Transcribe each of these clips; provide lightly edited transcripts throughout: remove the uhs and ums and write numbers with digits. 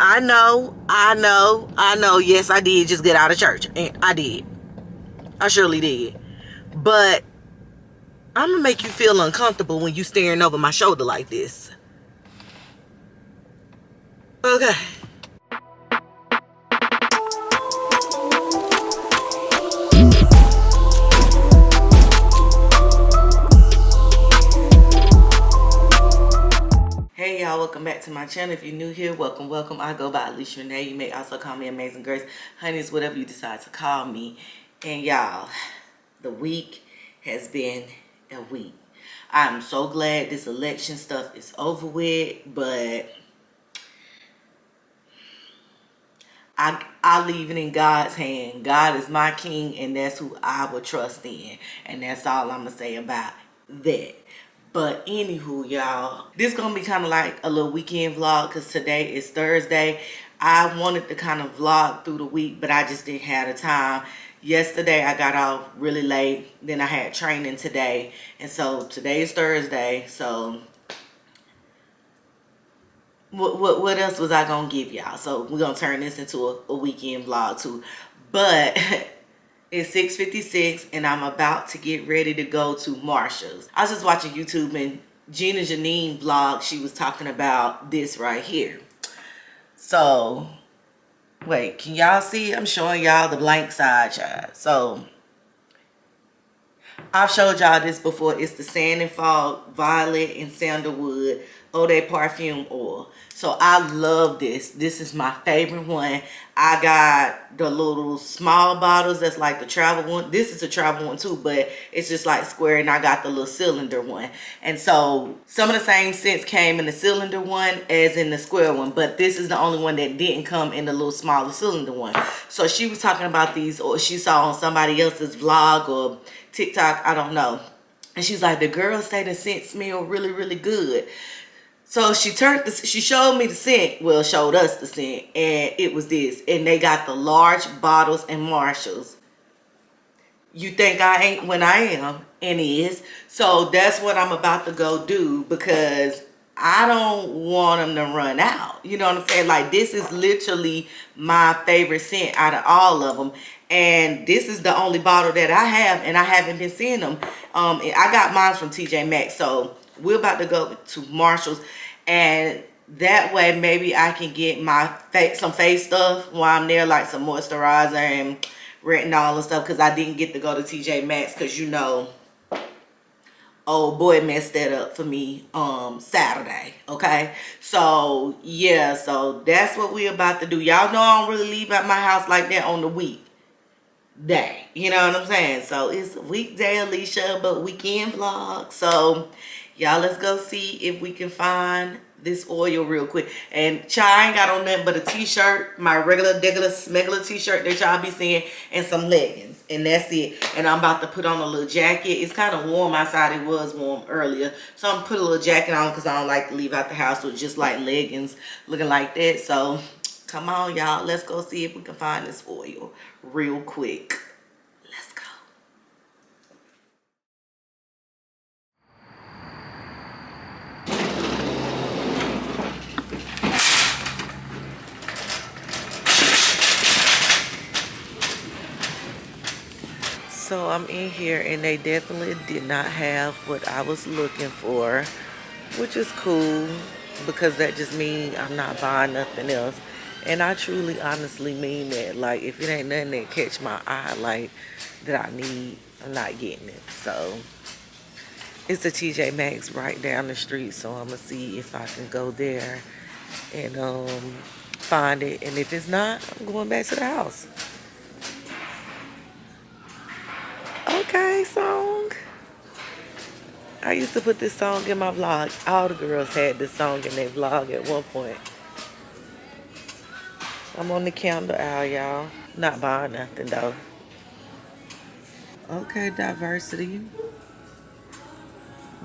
I know. Yes, I did just get out of church. And I did. I surely did. But I'm gonna make you feel uncomfortable when you staring over my shoulder like this. Okay. Hey y'all, welcome back to my channel. If you're new here, welcome. I go by Alicia Renee. You may also call me Amazing Grace. Honey, it's whatever you decide to call me. And y'all, the week has been a week. I'm so glad this election stuff is over with, but I leave it in God's hand. God is my king, and that's who I will trust in. And that's all I'm going to say about that. But anywho, y'all, this gonna be kind of like a little weekend vlog because today is Thursday. I wanted to kind of vlog through the week, but I just didn't have the time. Yesterday I got off really late. Then I had training today, and so today is Thursday. So what else was I gonna give y'all? So we're gonna turn this into a weekend vlog too. But it's 6:56 and I'm about to get ready to go to Marshall's. I was just watching YouTube and Gina Janine vlog. She was talking about this right here. So, wait, can y'all see? I'm showing y'all the blank side, y'all. So, I've showed y'all this before. It's the Sand and Fog Violet and Sandalwood Eau de Parfum Oil. So I love this. This is my favorite one. I got the little small bottles that's like the travel one. This is a travel one too, but it's just like square, and I got the little cylinder one. And so some of the same scents came in the cylinder one as in the square one, but this is the only one that didn't come in the little smaller cylinder one. So she was talking about these, or she saw on somebody else's vlog or TikTok, I don't know. And she's like, the girls say the scent smell really, really good. So she showed me the scent, well, showed us the scent, and it was this. And they got the large bottles and Marshalls. You think I ain't when I am, and is. So that's what I'm about to go do because I don't want them to run out. You know what I'm saying? Like, this is literally my favorite scent out of all of them. And this is the only bottle that I have, and I haven't been seeing them. I got mine from TJ Maxx, so we're about to go to Marshall's, and that way maybe I can get my some face stuff while I'm there, like some moisturizer and retinol and stuff, because I didn't get to go to TJ Maxx because, you know, old boy messed that up for me Saturday. Okay, so yeah, so that's what we're about to do. Y'all know I don't really leave out my house like that on the weekday, you know what I'm saying? So it's weekday Alicia, but weekend vlog. So y'all, let's go see if we can find this oil real quick. And I ain't got on nothing but a t-shirt, my regular smuggler t-shirt that y'all be seeing, and some leggings, and that's it. And I'm about to put on a little jacket. It's kind of warm outside. It was warm earlier, so I'm gonna put a little jacket on because I don't like to leave out the house with just like leggings looking like that. So come on, y'all, let's go see if we can find this oil real quick. Let's go. So I'm in here, and they definitely did not have what I was looking for, which is cool because that just means I'm not buying nothing else. And I truly, honestly mean that. Like, if it ain't nothing that catch my eye, like, that I need, I'm not getting it. So it's the TJ Maxx right down the street, so I'm gonna see if I can go there and find it. And if it's not, I'm going back to the house. Okay, song. I used to put this song in my vlog. All the girls had this song in their vlog at one point. I'm on the candle aisle, y'all. Not buying nothing, though. Okay, diversity.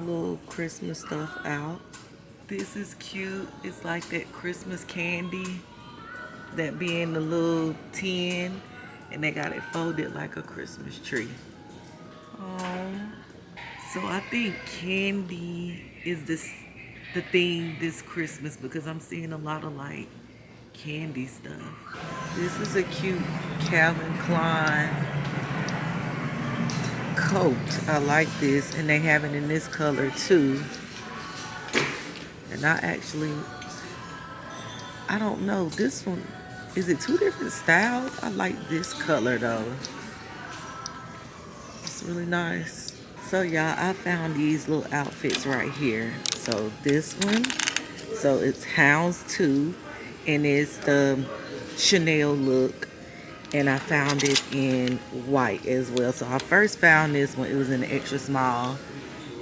Little Christmas stuff out. This is cute. It's like that Christmas candy that be in the little tin, and they got it folded like a Christmas tree. Oh. So I think candy is the theme this Christmas because I'm seeing a lot of like candy stuff. This is a cute Calvin Klein coat. I like this, and they have it in this color too. And I don't know, this one, is it two different styles? I like this color though. It's really nice. So y'all, I found these little outfits right here. So this one, so it's houndstooth, and it's the Chanel look. And I found it in white as well. So I first found this one, it was in the extra small.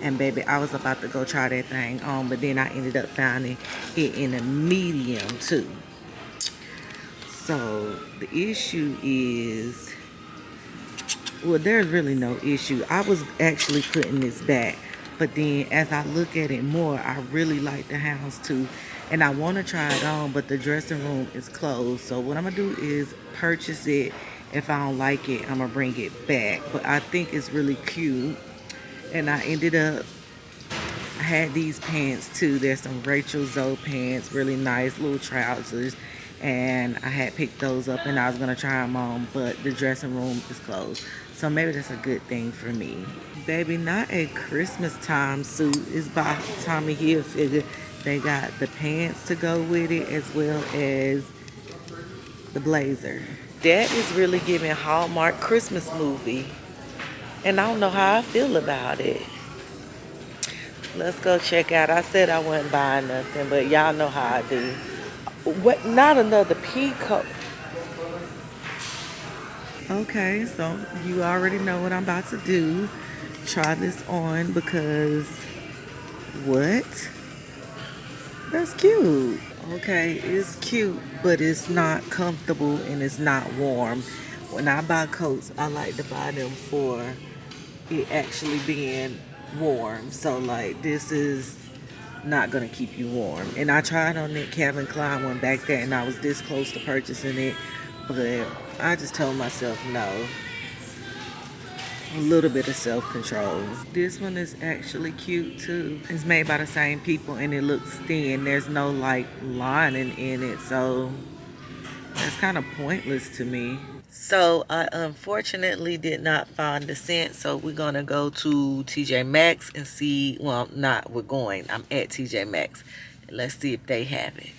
And baby, I was about to go try that thing on, but then I ended up finding it in a medium too. So the issue is, well, there's really no issue. I was actually putting this back, but then as I look at it more, I really like the houndstooth, and I want to try it on, but the dressing room is closed. So what I'm gonna do is purchase it. If I don't like it, I'm gonna bring it back. But I think it's really cute. And I ended up, I had these pants too. There's some Rachel Zoe pants, really nice little trousers. And I had picked those up and I was going to try them on, but the dressing room is closed. So maybe that's a good thing for me. Baby, not a Christmas time suit. It's by Tommy Hilfiger. They got the pants to go with it as well as the blazer. That is really giving Hallmark Christmas movie. And I don't know how I feel about it. Let's go check out. I said I wasn't buying nothing, but y'all know how I do. What? Not another peacoat. Okay, so you already know what I'm about to do. Try this on because what? That's cute. Okay, it's cute, but it's not comfortable and it's not warm. When I buy coats, I like to buy them for it actually being warm. So like this is not gonna keep you warm. And I tried on that Calvin Klein one back there and I was this close to purchasing it, but I just told myself no. A little bit of self-control. This one is actually cute too. It's made by the same people and it looks thin. There's no like lining in it, so that's kind of pointless to me. So I unfortunately did not find the scent, so we're gonna go to TJ Maxx and see. Well, not we're going. I'm at TJ Maxx. Let's see if they have it.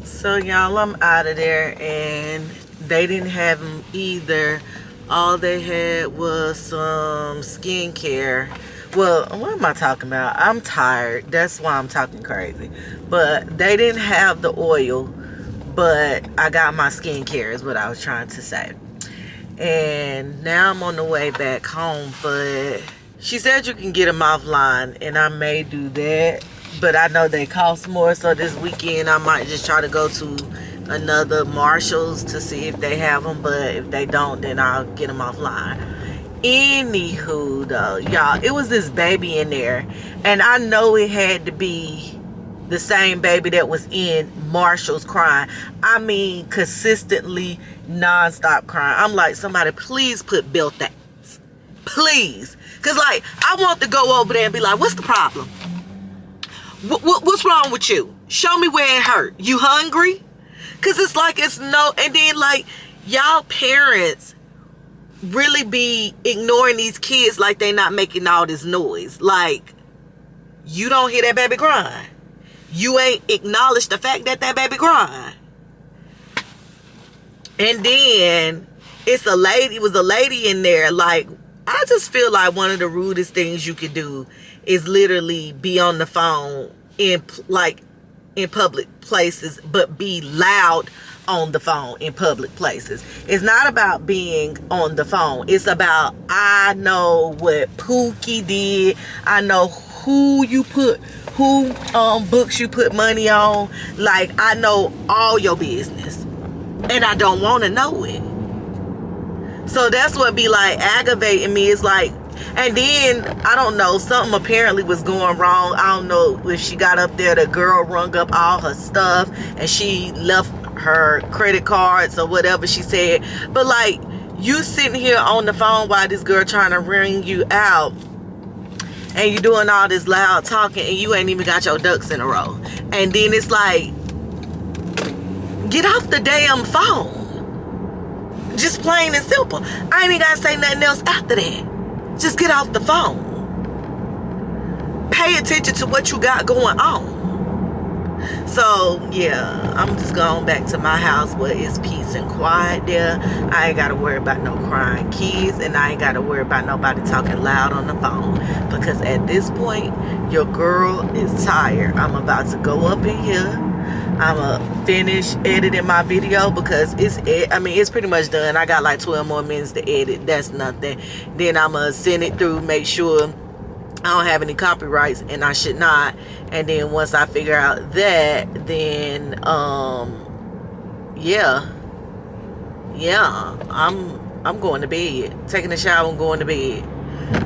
So y'all, I'm out of there and they didn't have them either. All they had was some skincare. Well, what am I talking about? I'm tired. That's why I'm talking crazy. But they didn't have the oil. But I got my skincare is what I was trying to say. And now I'm on the way back home. But she said you can get them offline. And I may do that. But I know they cost more. So this weekend I might just try to go to another Marshall's to see if they have them. But if they don't, then I'll get them offline. Anywho though, y'all, it was this baby in there. And I know it had to be the same baby that was in Marshall's crying. I mean, consistently, non-stop crying. I'm like, somebody please put built-ins. Please. Because, like, I want to go over there and be like, what's the problem? What's wrong with you? Show me where it hurt. You hungry? Because it's like it's no... And then, like, y'all parents really be ignoring these kids like they not making all this noise. Like, you don't hear that baby crying. You ain't acknowledged the fact that that baby crying. And then it was a lady in there. Like, I just feel like one of the rudest things you could do is literally be on the phone in public places, but be loud on the phone in public places. It's not about being on the phone. It's about, I know what Pookie did. I know who books you put money on. Like, I know all your business and I don't want to know it. So that's what be like aggravating me. It's like, and then I don't know, something apparently was going wrong. I don't know if she got up there, the girl rung up all her stuff and she left her credit cards or whatever she said. But like, you sitting here on the phone while this girl trying to ring you out, and you doing all this loud talking and you ain't even got your ducks in a row. And then it's like, Get off the damn phone. Just plain and simple. I ain't even gotta say nothing else after that. Just get off the phone. Pay attention to what you got going on. So yeah, I'm just going back to my house where it's peace and quiet there. I ain't gotta worry about no crying kids, and I ain't gotta worry about nobody talking loud on the phone, because at this point your girl is tired. I'm about to go up in here. I'ma finish editing my video because it's pretty much done. I got like 12 more minutes to edit. That's nothing. Then I'ma send it through, make sure I don't have any copyrights, and I should not. And then once I figure out that, then yeah, I'm going to bed, taking a shower and going to bed,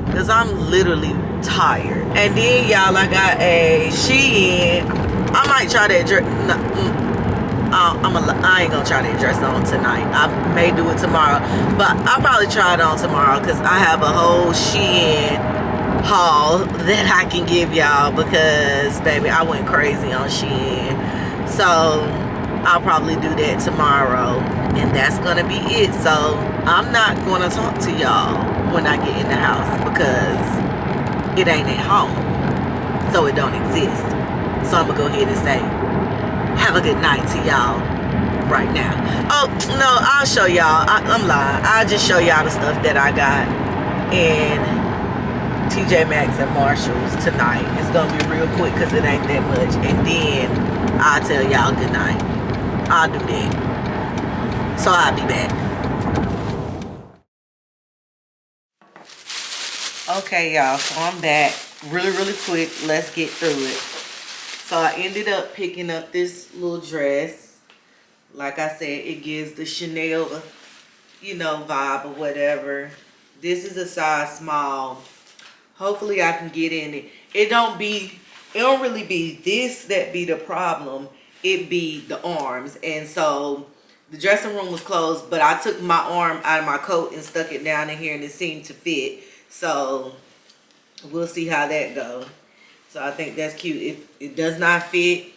because I'm literally tired. And then y'all, I got a Shein. I might try that dress. I ain't gonna try that dress on tonight. I may do it tomorrow, but I'll probably try it on tomorrow, because I have a whole Shein haul that I can give y'all, because baby, I went crazy on Shein. So I'll probably do that tomorrow, and that's gonna be it. So I'm not gonna talk to y'all when I get in the house, because it ain't at home, so it don't exist. So I'm gonna go ahead and say have a good night to y'all right now. Oh no, I'll show y'all. I'm lying. I'll just show y'all the stuff that I got in TJ Maxx and Marshalls tonight. It's gonna be real quick because it ain't that much, and then I'll tell y'all good night. I'll do that. So I'll be back. Okay, y'all, so I'm back really quick. Let's get through it. So I ended up picking up this little dress. Like I said, it gives the Chanel, vibe or whatever. This is a size small. Hopefully I can get in it. It don't really be this that be the problem. It be the arms. And so the dressing room was closed, but I took my arm out of my coat and stuck it down in here, and it seemed to fit. So we'll see how that goes. So I think that's cute. If it does not fit,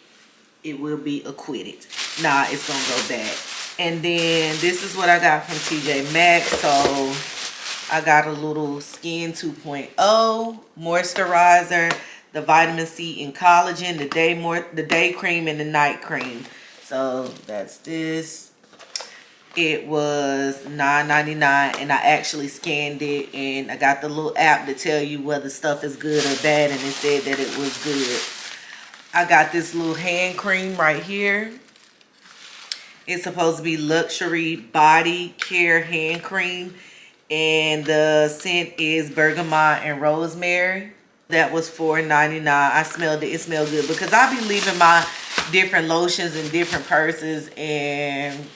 it will be acquitted. Nah, it's gonna go back. And then this is what I got from TJ Maxx. So I got a little Skin 2.0 moisturizer, the vitamin C and collagen, the day cream and the night cream. So that's this. It was $9.99, and I actually scanned it, and I got the little app to tell you whether stuff is good or bad, and it said that it was good. I got this little hand cream right here. It's supposed to be luxury body care hand cream, and the scent is bergamot and rosemary. That was $4.99. I smelled it. It smelled good, because I be leaving my different lotions in different purses, and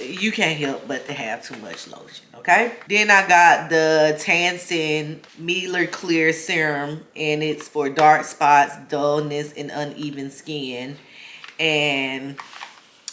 you can't help but to have too much lotion, okay? Then I got the Tansin Mealer Clear Serum, and it's for dark spots, dullness, and uneven skin. And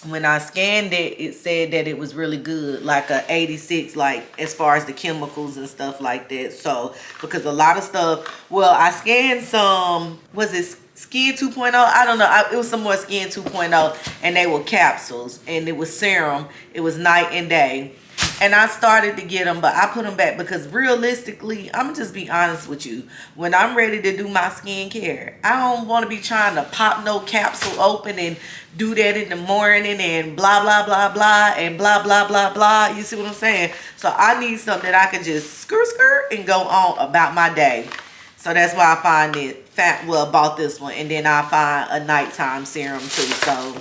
when I scanned it, it said that it was really good, like a 86, like as far as the chemicals and stuff like that. So, because a lot of stuff, well, I scanned some, was it Skin 2.0? I don't know. It was some more Skin 2.0, and they were capsules, and it was serum. It was night and day. And I started to get them, but I put them back, because realistically, I'm just be honest with you. When I'm ready to do my skincare, I don't want to be trying to pop no capsule open and do that in the morning and blah, blah, blah, blah, and blah, blah, blah, blah. You see what I'm saying? So I need something that I can just skirt and go on about my day. So that's why I find it bought this one, and then I find a nighttime serum too. So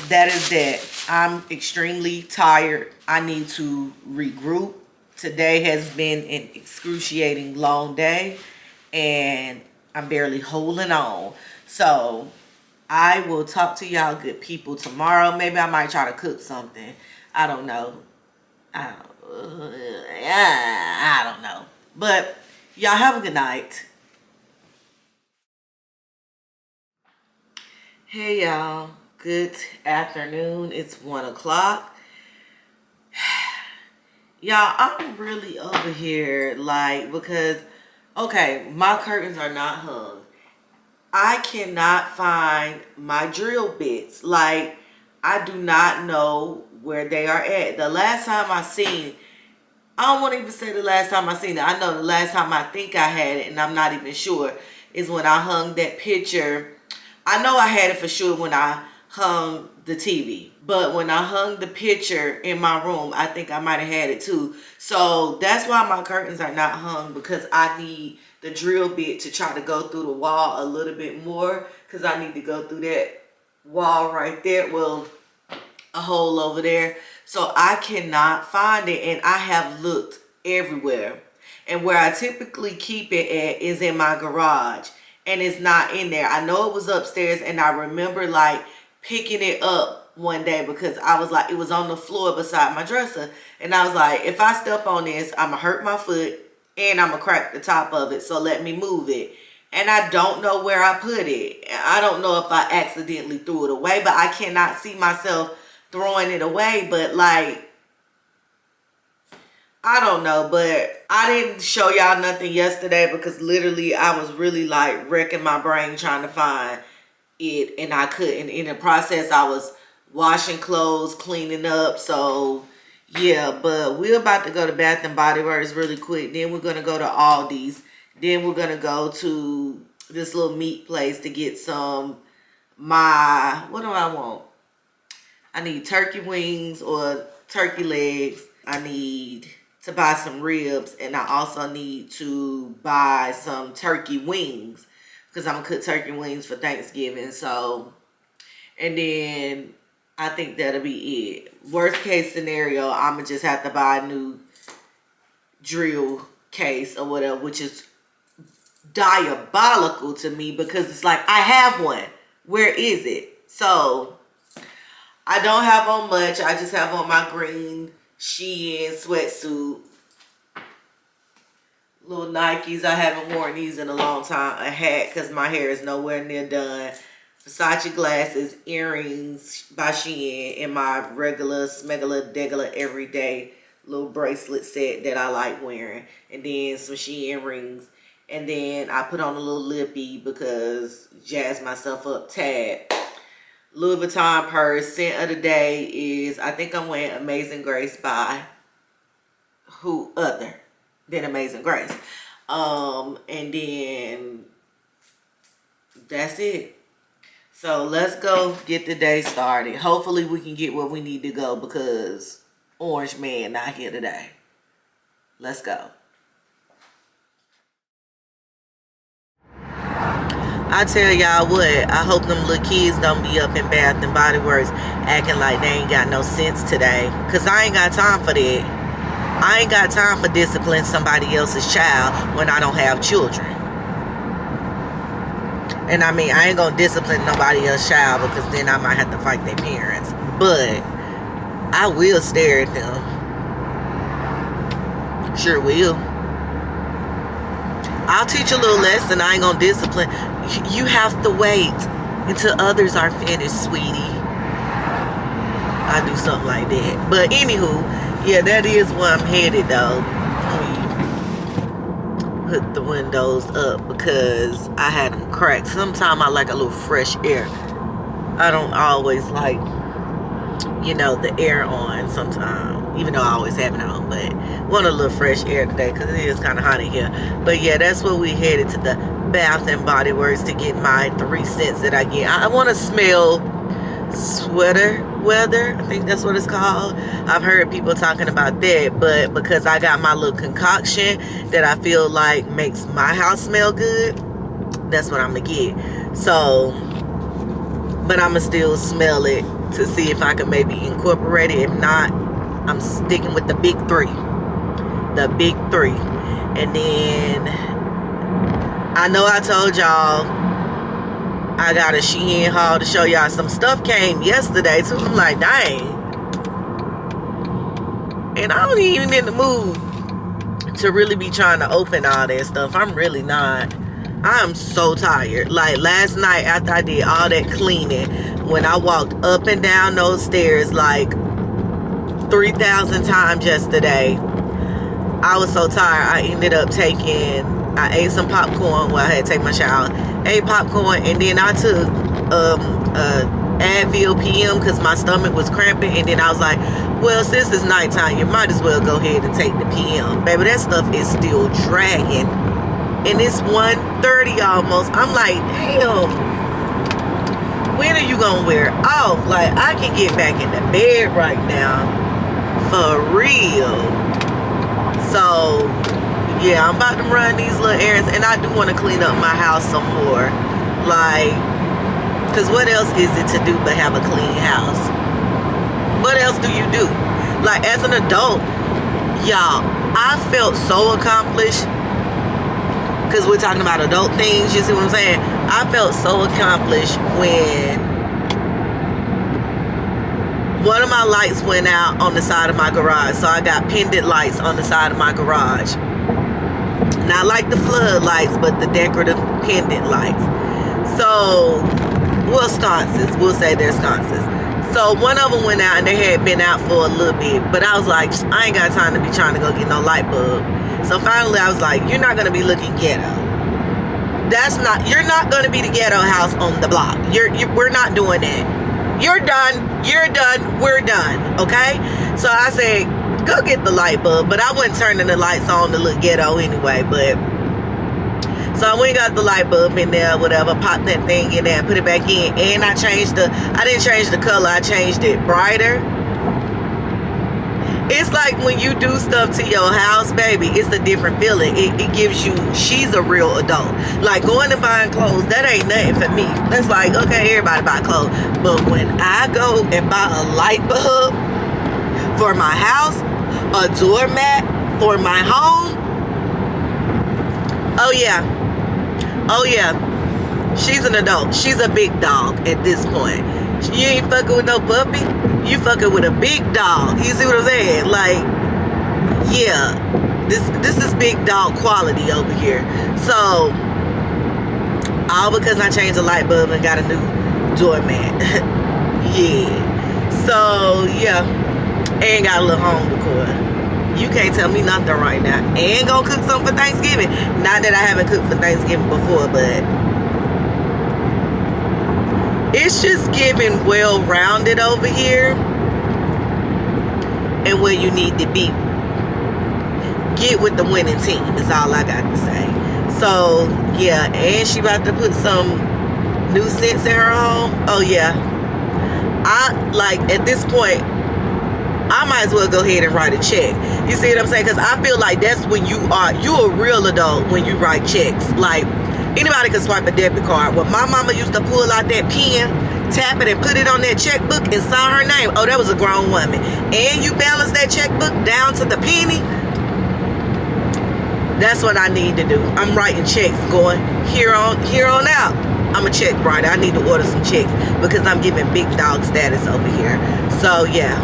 that is that. I'm extremely tired. I need to regroup. Today has been an excruciating long day, and I'm barely holding on. So I will talk to y'all good people tomorrow. Maybe I might try to cook something. I don't know. I don't know. But y'all have a good night. Hey y'all, good afternoon. It's 1 o'clock. Y'all, I'm really over here, like, because, okay, my curtains are not hung. I cannot find my drill bits. Like, I do not know where they are at. The last time I seen, I don't want to even say the last time I seen it. I know the last time I think I had it, and I'm not even sure, is when I hung that picture. I know I had it for sure when I hung the TV. But when I hung the picture in my room, I think I might have had it too. So that's why my curtains are not hung, because I need the drill bit to try to go through the wall a little bit more, because I need to go through that wall right there. Well, a hole over there. So I cannot find it, and I have looked everywhere. And where I typically keep it at is in my garage, and it's not in there. I know it was upstairs, and I remember like picking it up one day because I was like, it was on the floor beside my dresser, and I was like, if I step on this, I'm gonna hurt my foot and I'm gonna crack the top of it, so let me move it. And I don't know where I put it. I don't know if I accidentally threw it away, but I cannot see myself throwing it away. But like, I don't know. But I didn't show y'all nothing yesterday because literally I was really like wrecking my brain trying to find it, and I couldn't. In the process, I was washing clothes, cleaning up. So yeah, but we're about to go to Bath and Body Works really quick. Then we're gonna go to Aldi's. Then we're gonna go to this little meat place to get some what do I want? I need turkey wings or turkey legs. I need to buy some ribs, and I also need to buy some turkey wings because I'm gonna cook turkey wings for Thanksgiving. So, and then I think that'll be it. Worst case scenario, I'm gonna just have to buy a new drill case or whatever, which is diabolical to me because it's like, I have one. Where is it? So I don't have on much. I just have on my green Shein sweatsuit, little Nikes. I haven't worn these in a long time. A hat because my hair is nowhere near done. Versace glasses, earrings by Shein, and my regular smegular degular everyday little bracelet set that I like wearing, and then some Shein rings. And then I put on a little lippy because jazz myself up tad. Louis Vuitton purse. Scent of the day is, I think I'm wearing Amazing Grace by who other than Amazing Grace. And then that's it. So let's go get the day started. Hopefully we can get where we need to go because Orange Man not here today. Let's go. I tell y'all what, I hope them little kids don't be up in Bath and Body Works acting like they ain't got no sense today. Because I ain't got time for that. I ain't got time for disciplining somebody else's child when I don't have children. And I mean, I ain't going to discipline nobody else's child because then I might have to fight their parents. But I will stare at them. Sure will. I'll teach a little lesson. I ain't gonna discipline. You have to wait until others are finished, sweetie. I do something like that. But anywho, yeah, that is where I'm headed though. Let me put the windows up because I had them cracked. Sometimes I like a little fresh air. I don't always like, you know, the air on sometimes. Even though I always have it on, but want a little fresh air today because it is kind of hot in here. But yeah, that's where we headed, to the Bath and Body Works to get my 3 cents that I get. I want to smell sweater weather. I think that's what it's called. I've heard people talking about that, but because I got my little concoction that I feel like makes my house smell good, that's what I'm gonna get. So, but I'm gonna still smell it to see if I can maybe incorporate it. If not, I'm sticking with the big 3. The big 3. And then I know I told y'all I got a Shein haul to show y'all. Some stuff came yesterday too. I'm like, dang. And I don't even in the mood to really be trying to open all that stuff. I'm really not. I'm so tired. Like last night after I did all that cleaning, when I walked up and down those stairs like 3,000 times yesterday, I was so tired I ended up taking I ate some popcorn. Well, I had to take my shower. Ate popcorn, and then I took Advil PM because my stomach was cramping. And then I was like, well, since it's nighttime, you might as well go ahead and take the PM. Baby, that stuff is still dragging. And it's 1:30 almost. I'm like, damn. When are you gonna wear it off? Like, I can get back in the bed right now. For real. So, yeah, I'm about to run these little errands. And I do want to clean up my house some more. Like, because what else is it to do but have a clean house? What else do you do? Like, as an adult, y'all, I felt so accomplished. Because we're talking about adult things, you see what I'm saying? I felt so accomplished when one of my lights went out on the side of my garage. So I got pendant lights on the side of my garage. Not like the floodlights, but the decorative pendant lights. So, well, sconces. We'll say they're sconces. So one of them went out and they had been out for a little bit. But I was like, I ain't got time to be trying to go get no light bulb. So finally I was like, you're not going to be looking ghetto. You're not going to be the ghetto house on the block. We're not doing that. You're done. You're done. We're done. Okay? So I said, go get the light bulb. But I wasn't turning the lights on to look ghetto anyway. But so I went and got the light bulb in there, whatever, popped that thing in there, put it back in. And I didn't change the color. I changed it brighter. It's like when you do stuff to your house, baby, it's a different feeling. It gives you, she's a real adult. Like going and buying clothes, that ain't nothing for me. That's like, okay, everybody buy clothes. But when I go and buy a light bulb for my house, a doormat for my home, oh yeah. Oh yeah. She's an adult. She's a big dog at this point. You ain't fucking with no puppy. You fucking with a big dog. You see what I'm saying? Like, yeah, this is big dog quality over here. So, all because I changed the light bulb and got a new doormat. Yeah. So, yeah, and got a little home decor. You can't tell me nothing right now. And gonna cook something for Thanksgiving. Not that I haven't cooked for Thanksgiving before, but it's just giving well-rounded over here and where you need to be. Get with the winning team is all I got to say. So, yeah, and she about to put some new scents in her home. Oh, yeah. At this point, I might as well go ahead and write a check. You see what I'm saying? Because I feel like that's when you're a real adult when you write checks. Like, anybody can swipe a debit card. Well, my mama used to pull out that pen, tap it, and put it on that checkbook and sign her name. Oh, that was a grown woman. And you balance that checkbook down to the penny. That's what I need to do. I'm writing checks going here on out. I'm a check writer. I need to order some checks because I'm giving big dog status over here. So, yeah.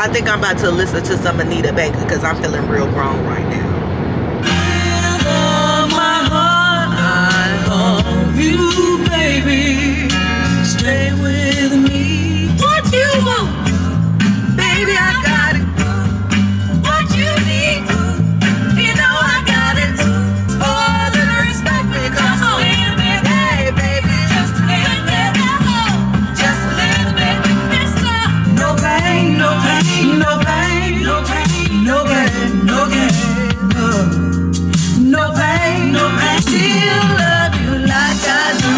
I think I'm about to listen to some Anita Baker because I'm feeling real grown right now. You, baby, stay with me. What you want, baby, I got it. What you need, you know I got it. All the respect because I'm living, hey, baby, just a little bit, just a little bit. No pain, no pain, no pain, no pain, no gain, no gain, no pain, no pain. Still love you like I do.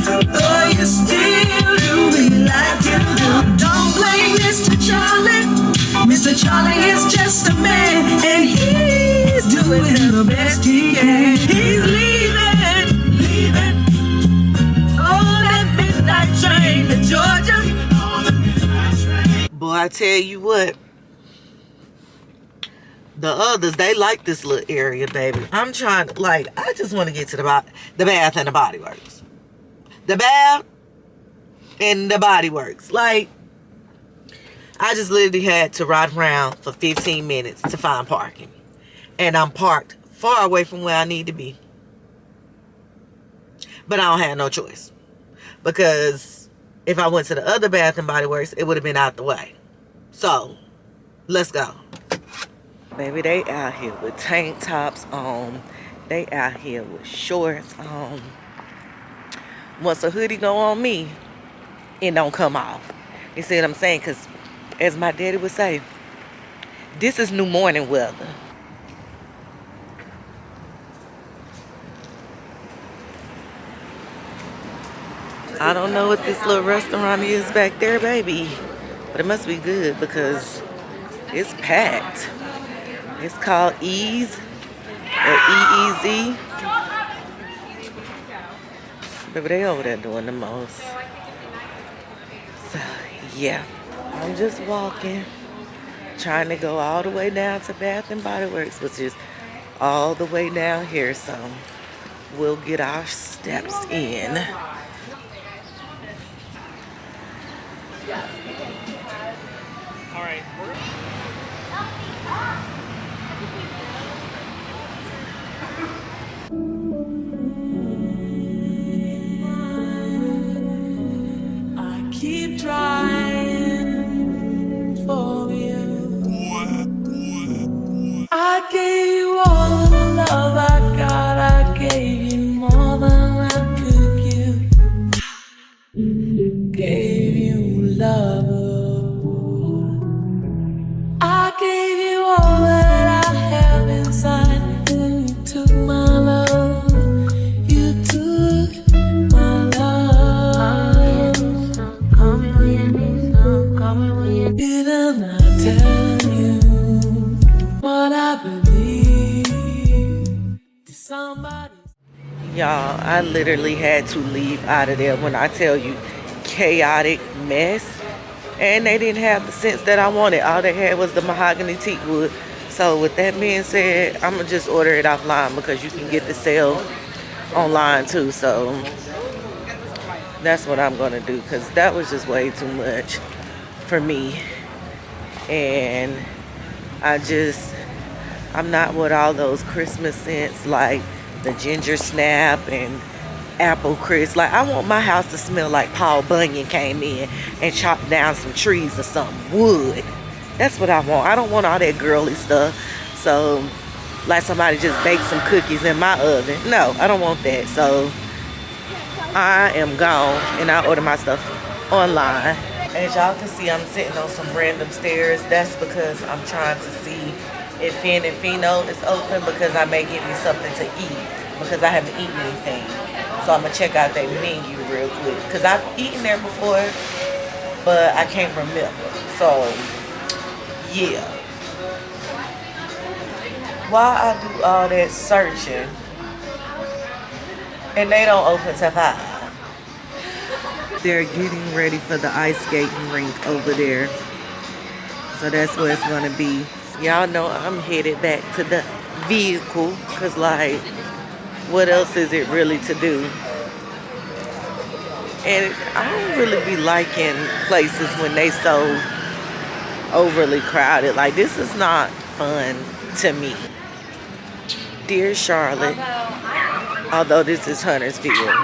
Oh, you still do me like you do. Don't blame Mr. Charlie. Mr. Charlie is just a man, and he's doing the best he can. He's leaving on that midnight train to Georgia. Boy, I tell you what. The others, they like this little area, baby. I'm trying to, I just want to get to the Bath and the Body Works. The Bath and the Body Works. I just literally had to ride around for 15 minutes to find parking. And I'm parked far away from where I need to be. But I don't have no choice. Because if I went to the other Bath and Body Works, it would have been out the way. So, let's go. Baby, they out here with tank tops on. They out here with shorts on. Once a hoodie go on me, it don't come off. You see what I'm saying? Because as my daddy would say, this is new morning weather. I don't know what this little restaurant is back there, baby. But it must be good because it's packed. It's called Ease or EEZ. Baby, they over there doing the most. So, yeah. I'm just walking. Trying to go all the way down to Bath and Body Works, which is all the way down here. So, we'll get our steps in. All right. I keep trying for you. I gave you all the love I got. I gave you more than I could give. Gave you love. I gave you all that I have inside. And you took my love. You took my love. Call me when you need some. Call me when you need. Didn't I tell you what I believe? Somebody. Y'all, I literally had to leave out of there when I tell you chaotic mess. And they didn't have the scents that I wanted. All they had was the mahogany teak wood. So with that being said, I'm going to just order it offline because you can get the sale online too. So that's what I'm going to do because that was just way too much for me. And I'm not with all those Christmas scents like the ginger snap and apple crisp. Like, I want my house to smell like Paul Bunyan came in and chopped down some trees or something. Wood. That's what I want. I don't want all that girly stuff. So, like somebody just baked some cookies in my oven. No, I don't want that. So, I am gone and I order my stuff online. As y'all can see, I'm sitting on some random stairs. That's because I'm trying to see if Fin and Fino is open because I may get me something to eat because I haven't eaten anything. So I'm going to check out their menu real quick because I've eaten there before, but I can't remember. So, yeah. While I do all that searching, and they don't open till 5. They're getting ready for the ice skating rink over there. So that's where it's going to be. Y'all know I'm headed back to the vehicle because, like, what else is it really to do? And I don't really be liking places when they so overly crowded. Like, this is not fun to me. Dear Charlotte, although this is Huntersville,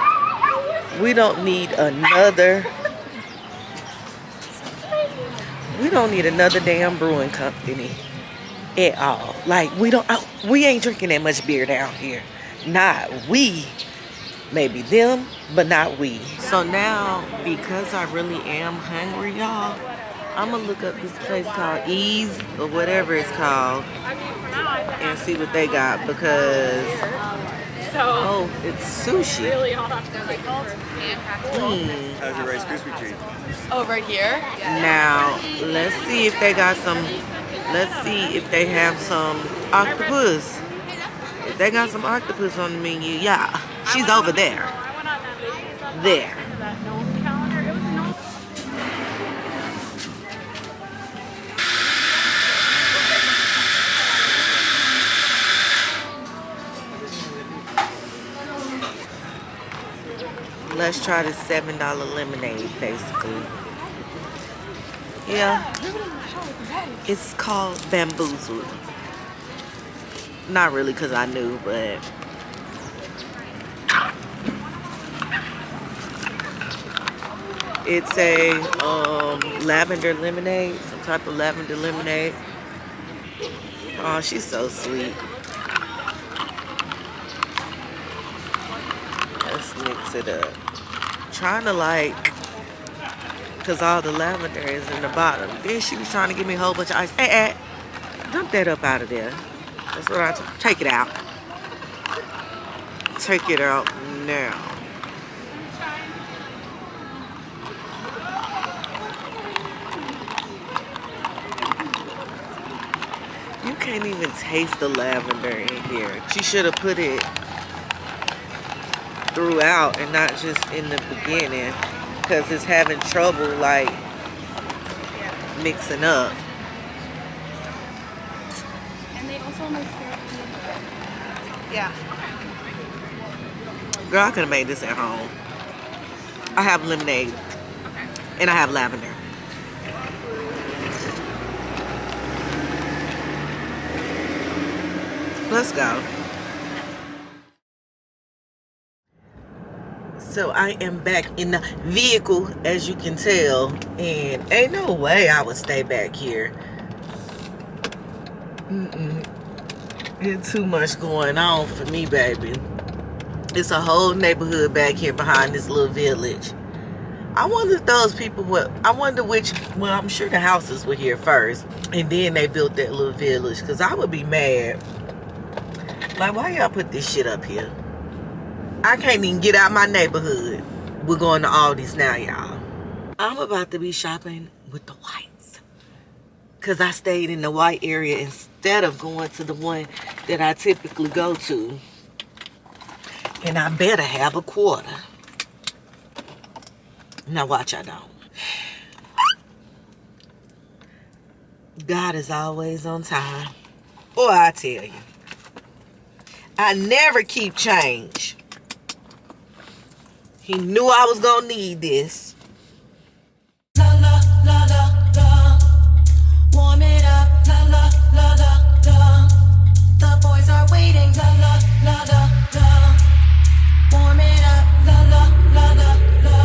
we don't need another damn brewing company at all. Like, we ain't drinking that much beer down here. Not we. Maybe them, but not we. So now, because I really am hungry, y'all, I'm gonna look up this place called Ease or whatever it's called and see what they got because oh, it's sushi. How's your Rice Krispie treat? Oh, right here? Now, let's see if they got some, let's see if they have some octopus. If they got some octopus on the menu, yeah. She's over there. There. Let's try the $7 lemonade, basically. Yeah. It's called Bamboozled. Not really because I knew, but it's a lavender lemonade, some type of lavender lemonade. Oh, she's so sweet. Let's mix it up. Trying to like, cause all the lavender is in the bottom. Then she was trying to give me a whole bunch of ice. Hey, dump that up out of there. That's what I take it out. Take it out now. You can't even taste the lavender in here. She should have put it throughout and not just in the beginning, because it's having trouble like mixing up. And they also make Yeah. Girl, I could have made this at home. I have lemonade and I have lavender. Let's go. So I am back in the vehicle, as you can tell, and ain't no way I would stay back here. It's too much going on for me, baby. It's a whole neighborhood back here behind this little village. I wonder if those people were, well, I'm sure the houses were here first, and then they built that little village, because I would be mad. Like, why y'all put this shit up here? I can't even get out my neighborhood. We're going to Aldi's now, y'all. I'm about to be shopping with the whites, because I stayed in the white area instead of going to the one that I typically go to. And I better have a quarter. Now watch, I don't. God is always on time. Or I tell you, I never keep change. He knew I was gonna need this. La la la la la, warm it up. La la la la la, the boys are waiting. La la la la la, warm it up. La la la la la,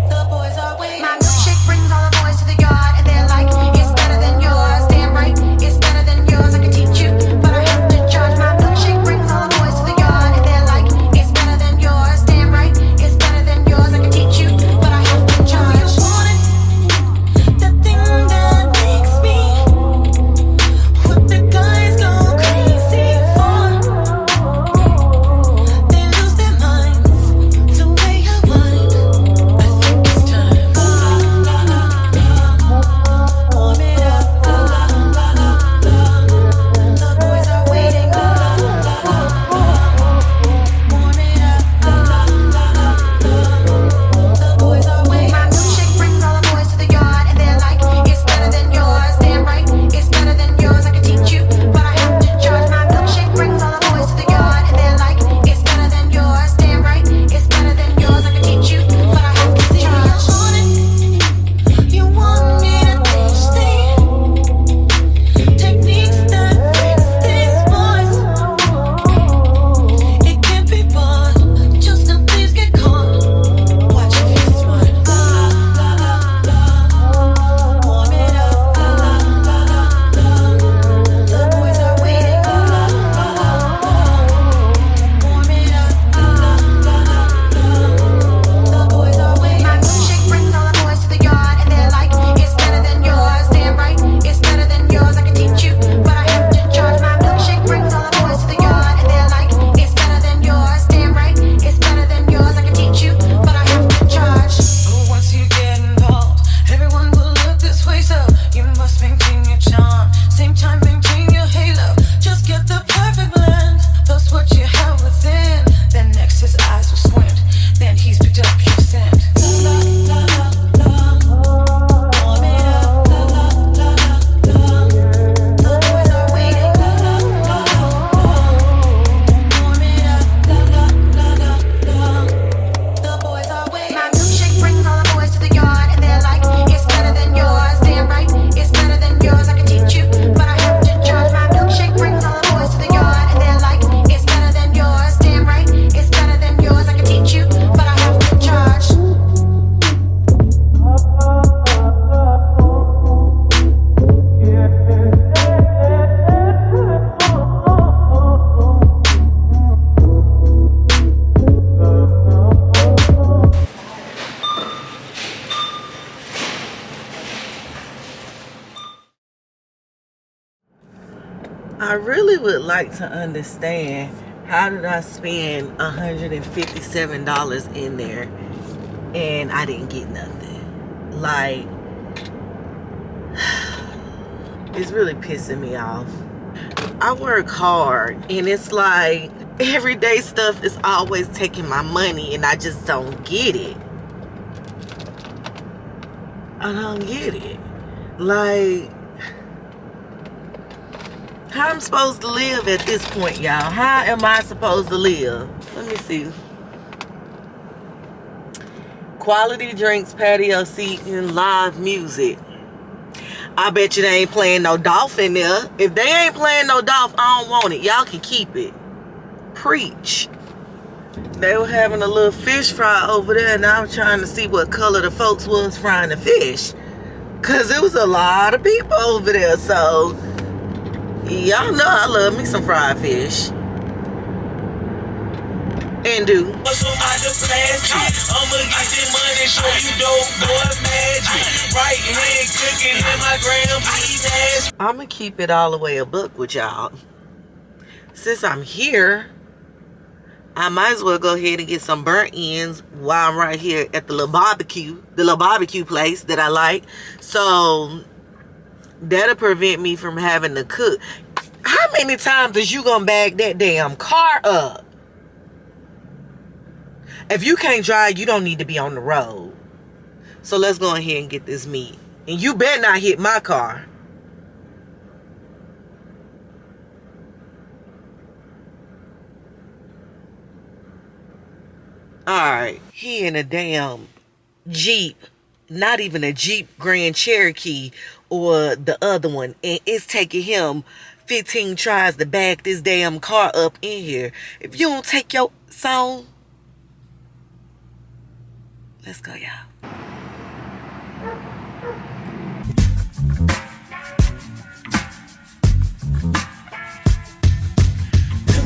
the boys are waiting. My milkshake brings all the boys to the yard, and they're like, it's better than yours. Damn right, it's better than yours. I can teach you, but I have to charge. My milkshake brings all the boys to the yard, and they're like, it's better than yours. Damn right, it's better than yours. I can teach you, but I I really would like to understand, how did I spend $157 in there and I didn't get nothing? Like, it's really pissing me off. I work hard and it's like everyday stuff is always taking my money and I just don't get it. I don't get it. Like, how I'm supposed to live at this point, y'all? How am I supposed to live? Let me see. Quality drinks, patio seating, live music. I bet you they ain't playing no Dolph in there. If they ain't playing no Dolph, I don't want it. Y'all can keep it. Preach. They were having a little fish fry over there, and I was trying to see what color the folks was frying the fish. Because there was a lot of people over there, so y'all know I love me some fried fish. And do. I'ma keep it all the way a book with y'all. Since I'm here, I might as well go ahead and get some burnt ends while I'm right here at the little barbecue place that I like. So that'll prevent me from having to cook. How many times is you gonna bag that damn car up? If you can't drive, you don't need to be on the road. So let's go ahead and get this meat. And you better not hit my car. Alright, he in a damn Jeep. Not even a Jeep Grand Cherokee or the other one. And it's taking him 15 tries to back this damn car up in here. If you don't take your song, let's go, y'all.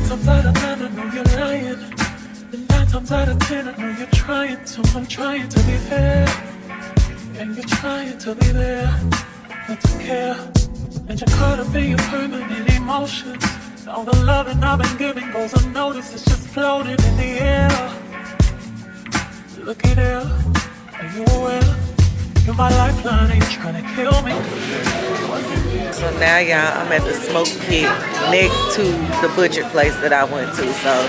Times out of 10, I know you're lying. And 9 times out of 10, I know you're trying to. I'm trying to be fair, and you're trying to be there, not to care. And you're caught up in your permanent emotions. All the loving I've been giving goes unnoticed. It's just floating in the air. Looky there, are you aware? You're my lifeline, ain't trying to kill me. So now, y'all, I'm at the smoke pit next to the butcher place that I went to. So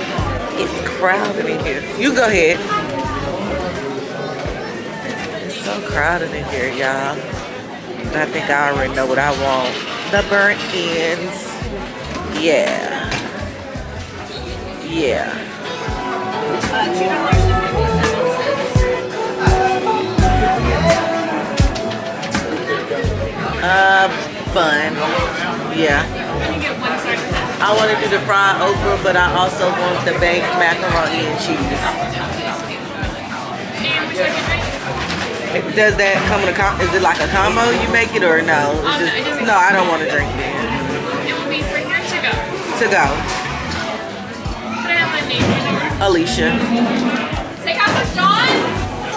it's crowded in here. You go ahead. It's so crowded in here, y'all. I think I already know what I want. The burnt ends. Yeah. Yeah. Bun. Yeah. I want to do the fried okra, but I also want the baked macaroni and cheese. Does that come in a is it like a combo you make it or no? No, I don't want to drink it. It will be for here to go. To go. Can I have my name? Alicia. Say how much, John?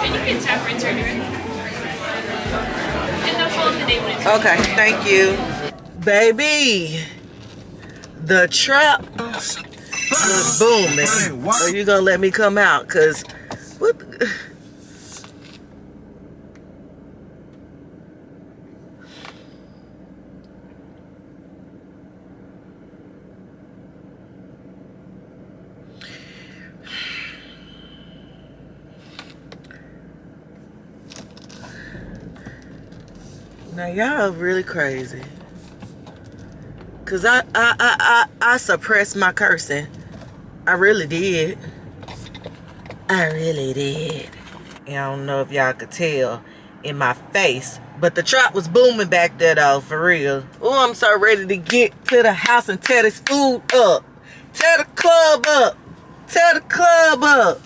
And you can tap right to it. And they'll follow the name when it's Okay, thank you. Baby, the trap was booming. Are you gonna let me come out? Cause what the now y'all really crazy. Cause I suppressed my cursing. I really did. I really did. And I don't know if y'all could tell in my face, but the trap was booming back there though, for real. Oh, I'm so ready to get to the house and tear this food up. Tear the club up. Tear the club up.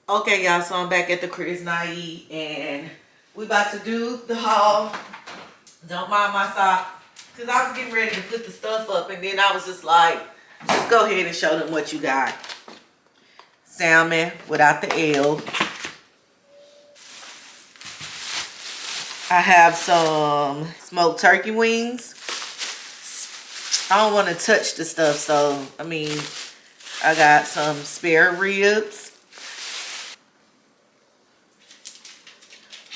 Okay, y'all, so I'm back at the Chris Naive and we about to do the haul. Don't mind my sock, because I was getting ready to put the stuff up and then I was just like, just go ahead and show them what you got. Salmon without the L. I have some smoked turkey wings. I don't want to touch the stuff, so I mean, I got some spare ribs,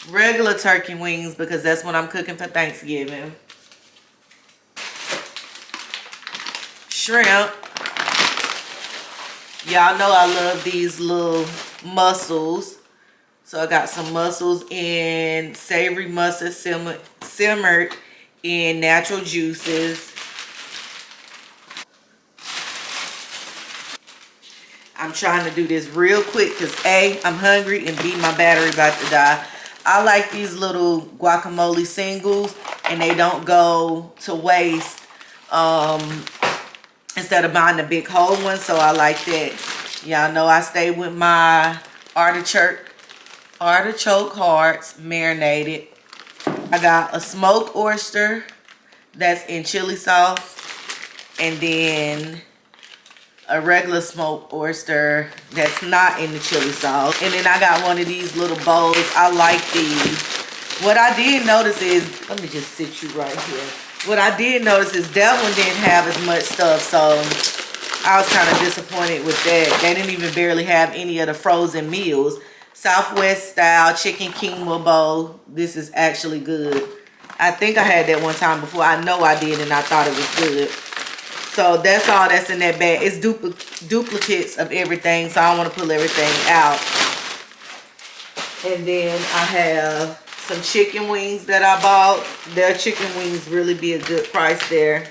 regular turkey wings because that's what I'm cooking for Thanksgiving, shrimp. Y'all know I love these little mussels. So I got some mussels in savory mustard simmered in natural juices. I'm trying to do this real quick because A, I'm hungry, and B, my battery about to die. I like these little guacamole singles and they don't go to waste instead of buying the big whole one. So I like that. Y'all know I stay with my artichoke hearts marinated. I got a smoked oyster that's in chili sauce, and then a regular smoked oyster that's not in the chili sauce. And then I got one of these little bowls. I like these. What I did notice is, let me just sit you right here. What I did notice is that one didn't have as much stuff, so I was kind of disappointed with that. They didn't even barely have any of the frozen meals. Southwest style chicken quinoa bowl. This is actually good. I think I had that one time before. I know I did, and I thought it was good. So that's all that's in that bag. It's duplicates of everything, so I don't want to pull everything out. And then I have some chicken wings that I bought. Their chicken wings really be a good price there.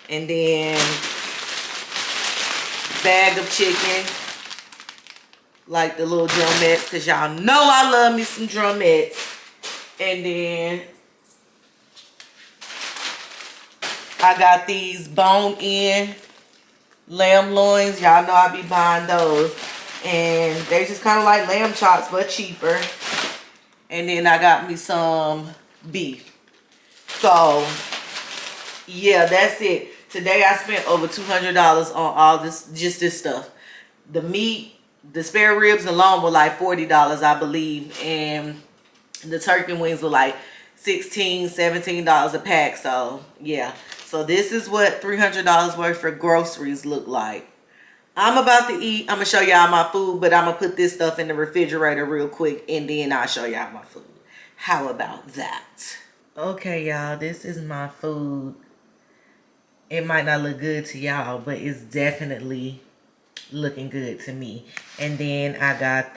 And then bag of chicken. Like the little drumettes, because y'all know I love me some drumettes. And then I got these bone-in lamb loins. Y'all know I be buying those. And they just kind of like lamb chops, but cheaper. And then I got me some beef. So, yeah, that's it. Today I spent over $200 on all this, just this stuff. The meat, the spare ribs alone were like $40, I believe. And the turkey wings were like $16, $17 a pack. So, yeah. So, this is what $300 worth of groceries look like. I'm about to eat. I'm going to show y'all my food, but I'm going to put this stuff in the refrigerator real quick, and then I'll show y'all my food. How about that? Okay, y'all. This is my food. It might not look good to y'all, but it's definitely looking good to me. And then I got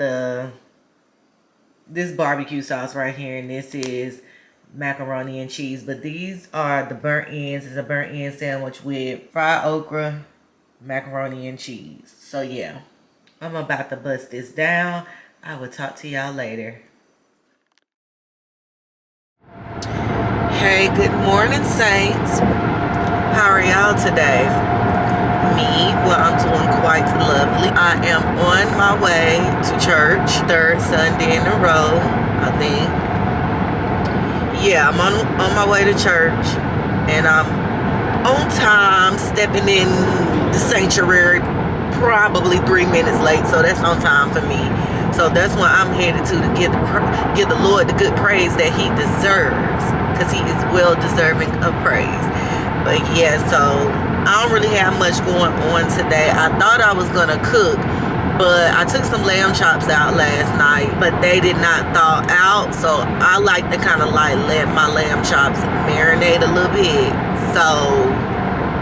this barbecue sauce right here, and this is macaroni and cheese. But these are the burnt ends. It's a burnt end sandwich with fried okra, macaroni and cheese. So yeah, I'm about to bust this down. I will talk to y'all later. Hey, good morning, Saints. How are y'all today? Me, well, I'm doing quite lovely. I am on my way to church, third Sunday in a row, I think. Yeah, I'm on my way to church, and I'm on time, stepping in the sanctuary, probably 3 minutes late, so that's on time for me. So that's what I'm headed to give the Lord the good praise that he deserves, because he is well deserving of praise. But yeah, so I don't really have much going on today. I thought I was gonna cook, but I took some lamb chops out last night, but they did not thaw out, so I like to kind of like let my lamb chops marinate a little bit, so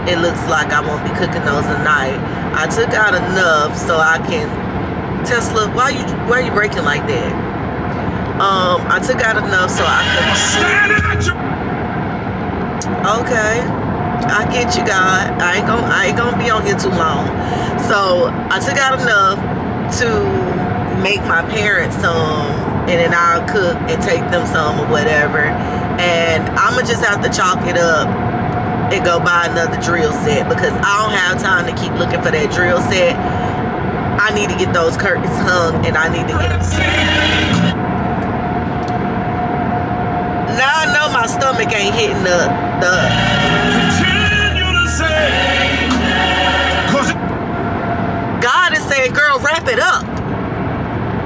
it looks like I won't be cooking those tonight. I took out enough so I can Tesla, why are you breaking like that? I took out enough so I could. Okay, I get you, God. I ain't gonna be on here too long. So I took out enough to make my parents some, and then I'll cook and take them some or whatever. And I'ma just have to chalk it up and go buy another drill set, because I don't have time to keep looking for that drill set. I need to get those curtains hung, and I need to get them. Now I know my stomach ain't hitting the God is saying, girl, wrap it up.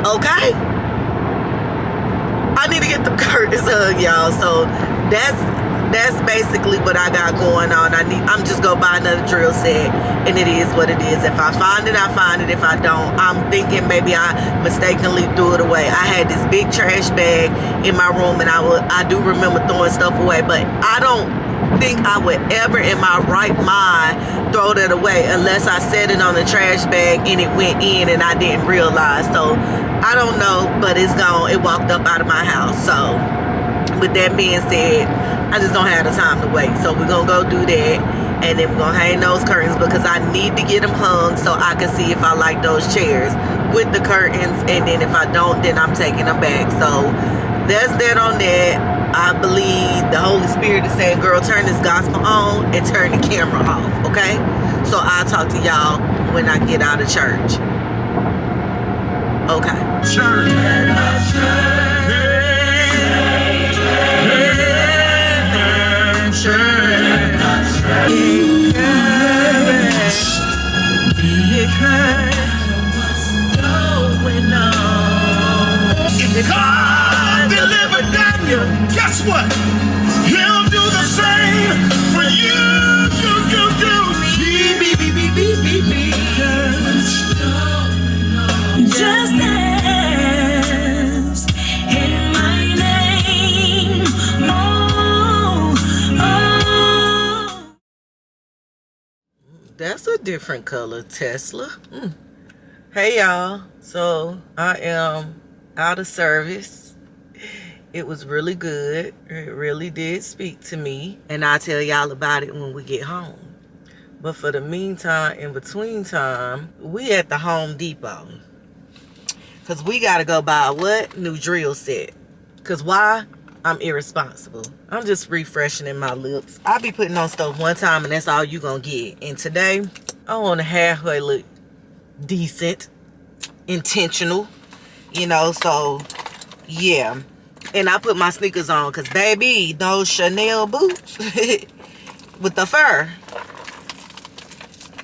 Okay? I need to get the hurt as hug, y'all. So that's basically what I got going on. I'm just gonna buy another drill set, and it is what it is. If I find it, I find it. If I don't, I'm thinking maybe I mistakenly threw it away. I had this big trash bag in my room, and I do remember throwing stuff away, but I don't think I would ever in my right mind throw that away unless I set it on the trash bag and it went in and I didn't realize. So I don't know, but it's gone. It walked up out of my house. So with that being said, I just don't have the time to wait. So we're gonna go do that, and then we're gonna hang those curtains because I need to get them hung so I can see if I like those chairs with the curtains, and then if I don't, then I'm taking them back. So that's that on that. I believe the Holy Spirit is saying, girl, turn this gospel on and turn the camera off, okay? So I'll talk to y'all when I get out of church. Okay. God delivered Daniel. Guess what? He'll do the same for you. Just dance in my name. Oh, oh. That's a different color, Tesla. Hey, y'all. So I am out of service. It was really good. It really did speak to me. And I'll tell y'all about it when we get home. But for the meantime, in between time, we at the Home Depot. Because we got to go buy what? New drill set. Because why? I'm irresponsible. I'm just refreshing my lips. I be putting on stuff one time and that's all you gonna get. And today, I want to halfway look decent, intentional, you know, so yeah. And I put my sneakers on because baby, those Chanel boots with the fur,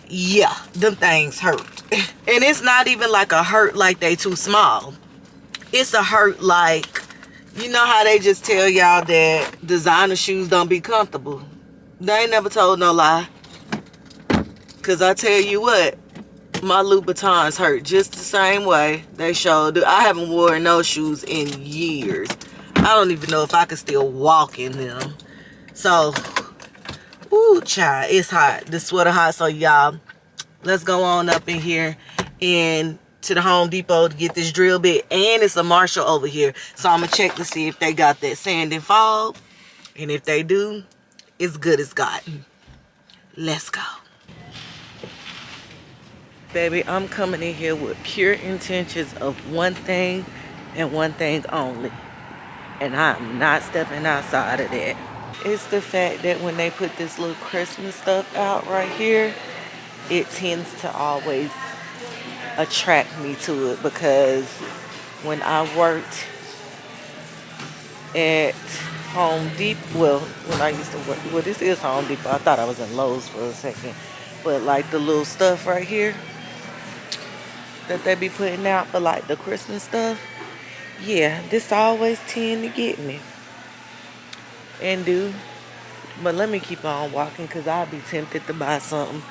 yeah, them things hurt. And it's not even like a hurt like they too small. It's a hurt like, you know how they just tell y'all that designer shoes don't be comfortable. They ain't never told no lie. Cause I tell you what, my Louboutins hurt just the same way they showed. I haven't worn those shoes in years. I don't even know if I can still walk in them. So, ooh, child, it's hot. The sweater hot. So y'all, let's go on up in here and to the Home Depot to get this drill bit. And it's a Marshall over here. So I'm gonna check to see if they got that sand and fog. And if they do, it's good as gotten. Let's go. Baby, I'm coming in here with pure intentions of one thing and one thing only. And I'm not stepping outside of that. It's the fact that when they put this little Christmas stuff out right here, it tends to always attract me to it, because when I worked at Home Depot, well, when I used to work, well, this is Home Depot. I thought I was in Lowe's for a second. But like the little stuff right here that they be putting out for like the Christmas stuff, yeah, this always tend to get me. And but let me keep on walking, because I'll be tempted to buy something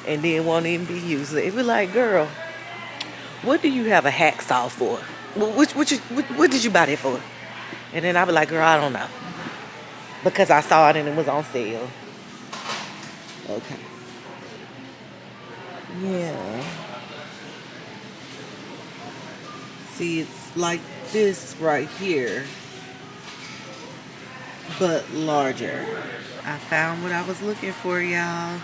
and then won't even be used. It be like, girl, what do you have a hacksaw for? What did you buy that for? And then I'll be like, girl, I don't know, because I saw it and it was on sale. Okay. Yeah. See, it's like this right here, but larger. I found what I was looking for, y'all.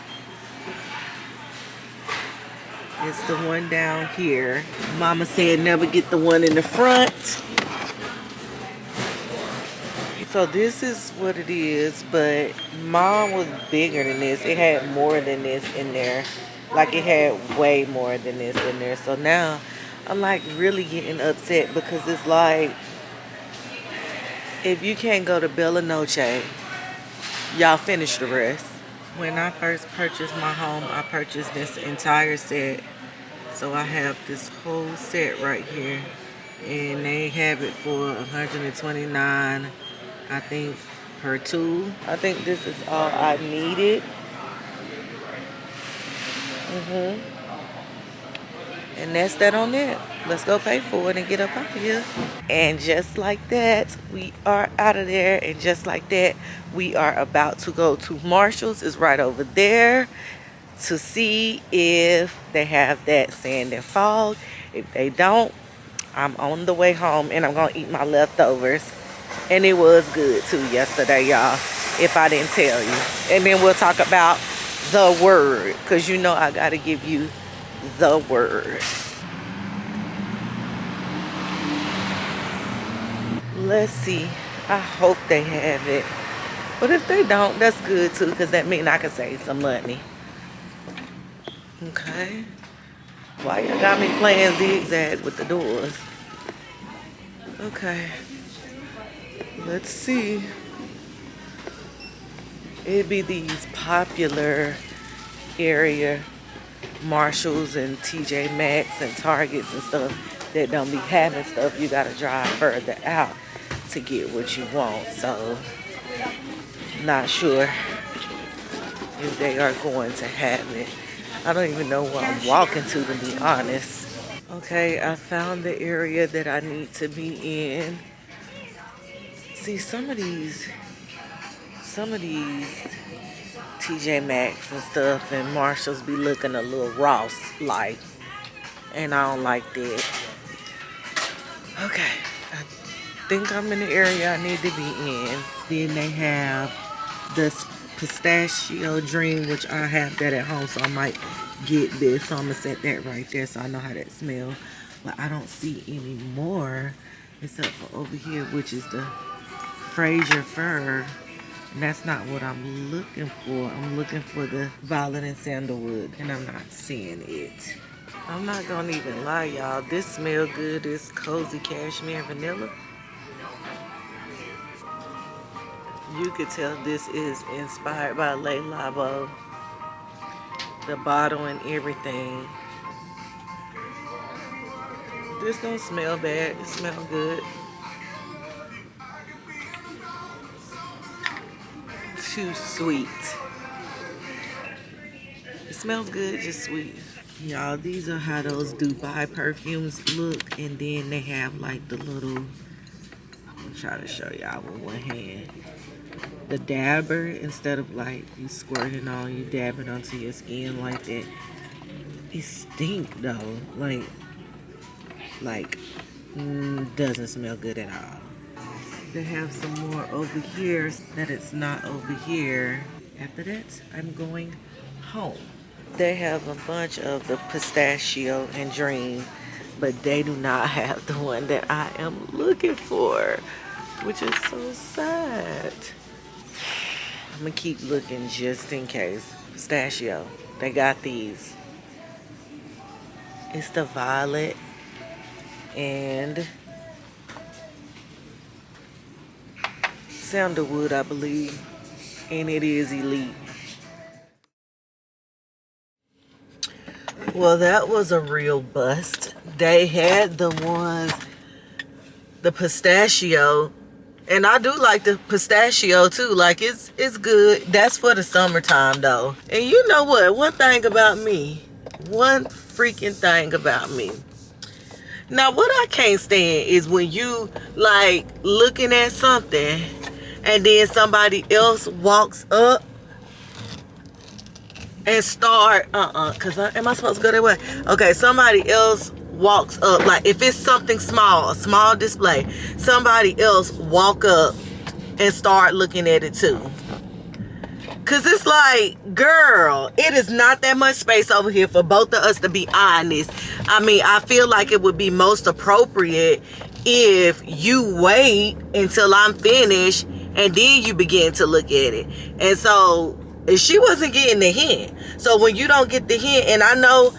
It's the one down here. Mama said never get the one in the front. So this is what it is, but mine was bigger than this. It had more than this in there. Like, it had way more than this in there. So now I'm like really getting upset, because it's like, if you can't go to Bella Noche, y'all finish the rest. When I first purchased my home, I purchased this entire set. So I have this whole set right here, and they have it for $129. I think her tool. I think this is all I needed. And that's that on that. Let's go pay for it and get up out of here. And just like that, we are out of there. And just like that, we are about to go to Marshall's. It's right over there to see if they have that sand and fog. If they don't, I'm on the way home and I'm gonna eat my leftovers. And it was good too yesterday, y'all, if I didn't tell you. And then we'll talk about the word, because you know I gotta give you the word. Let's see. I hope they have it. But if they don't, that's good too, because that means I can save some money. Okay. Why you got me playing zigzag with the doors? Okay. Let's see. It'd be these popular area Marshalls and TJ Maxx and Targets and stuff that don't be having stuff. You gotta drive further out to get what you want. So, not sure if they are going to have it. I don't even know where I'm walking to be honest. Okay, I found the area that I need to be in. See, some of these TJ Maxx and stuff and Marshalls be looking a little Ross like, and I don't like that. Okay, I think I'm in the area I need to be in. Then they have this pistachio dream, which I have that at home, so I might get this. So I'm gonna set that right there so I know how that smells. But I don't see any more except for over here, which is the Fraser fir. And that's not what I'm looking for. I'm looking for the violet and sandalwood, and I'm not seeing it. I'm not gonna even lie, y'all. This smells good. This cozy cashmere vanilla. You could tell this is inspired by Le Labo. The bottle and everything. This don't smell bad. It smells good. Too sweet. It smells good, just sweet. Y'all, these are how those Dubai perfumes look. And then they have like the little, I'm trying to show y'all with one hand. The dabber, instead of like you squirting on, you dab it onto your skin like that. It stink though. Like doesn't smell good at all. They have some more over here that it's not over here. After that, I'm going home. They have a bunch of the pistachio and dream, but they do not have the one that I am looking for, which is so sad. I'm gonna keep looking just in case. Pistachio, they got these. It's the violet and sandalwood, I believe, and it is elite. Well, that was a real bust. They had the ones, the pistachio, and I do like the pistachio too. Like it's good. That's for the summertime though. And you know what? One freaking thing about me. Now, what I can't stand is when you like looking at something and then somebody else walks up and start, cause am I supposed to go that way? Okay, somebody else walks up, like if it's something small, a small display, somebody else walk up and start looking at it too. Cause it's like, girl, it is not that much space over here for both of us to be honest. I mean, I feel like it would be most appropriate if you wait until I'm finished and then you begin to look at it. And so she wasn't getting the hint. So when you don't get the hint, and I know,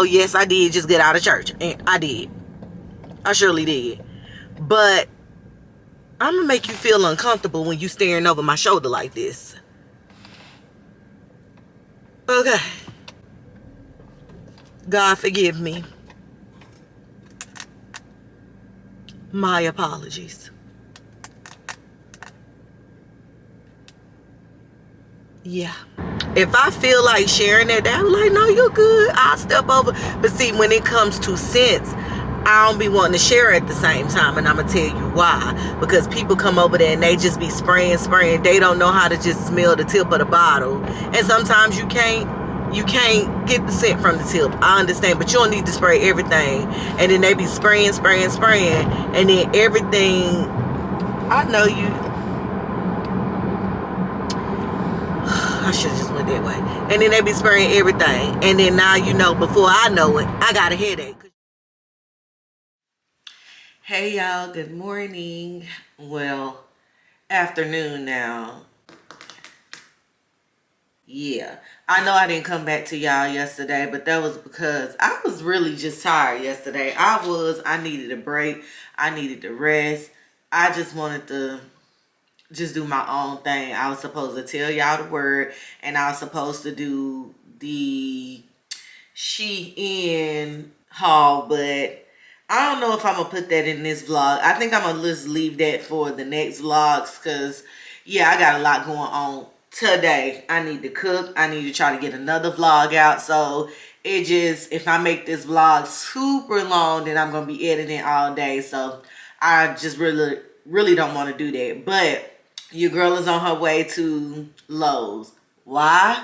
yes, I did just get out of church. And I did. I surely did. But I'm gonna make you feel uncomfortable when you staring over my shoulder like this. Okay. God forgive me. My apologies. Yeah. If I feel like sharing that, I'm like, no, you're good. I'll step over. But see, when it comes to scents, I don't be wanting to share at the same time, and I'm gonna tell you why. Because people come over there and they just be spraying. They don't know how to just smell the tip of the bottle, and sometimes you can't get the scent from the tip. I understand, but you don't need to spray everything. And then they be spraying, and then everything. I know you. I should have just went that way. And then they be spraying everything, and then now you know. Before I know it, I got a headache. Hey y'all, good morning. Well, afternoon now. Yeah, I know I didn't come back to y'all yesterday, but that was because I was really just tired yesterday. I needed a break. I needed to rest. I just wanted to just do my own thing. I was supposed to tell y'all the word, and I was supposed to do the Shein haul, but I don't know if I'm gonna put that in this vlog. I think I'm gonna just leave that for the next vlogs, because yeah, I got a lot going on today. I need to cook. I need to try to get another vlog out. So it just, if I make this vlog super long, then I'm gonna be editing all day. So I just really don't want to do that. But your girl is on her way to Lowe's. Why?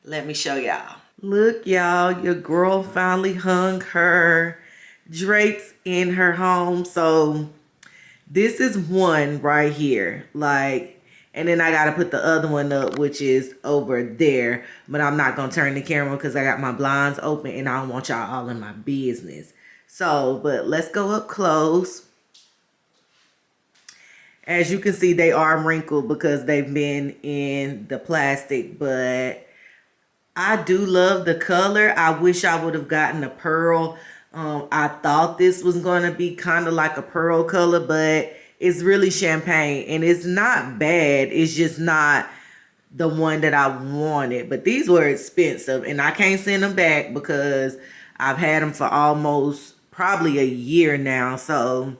Let me show y'all. Look, y'all, your girl finally hung her drapes in her home. So this is one right here, like, and then I gotta put the other one up, which is over there, but I'm not gonna turn the camera because I got my blinds open and I don't want y'all all in my business. So, but let's go up close. As you can see, they are wrinkled because they've been in the plastic, but I do love the color. I wish I would have gotten a pearl. I thought this was going to be kind of like a pearl color, but it's really champagne, and it's not bad. It's just not the one that I wanted. But these were expensive, and I can't send them back because I've had them for almost probably a year now. So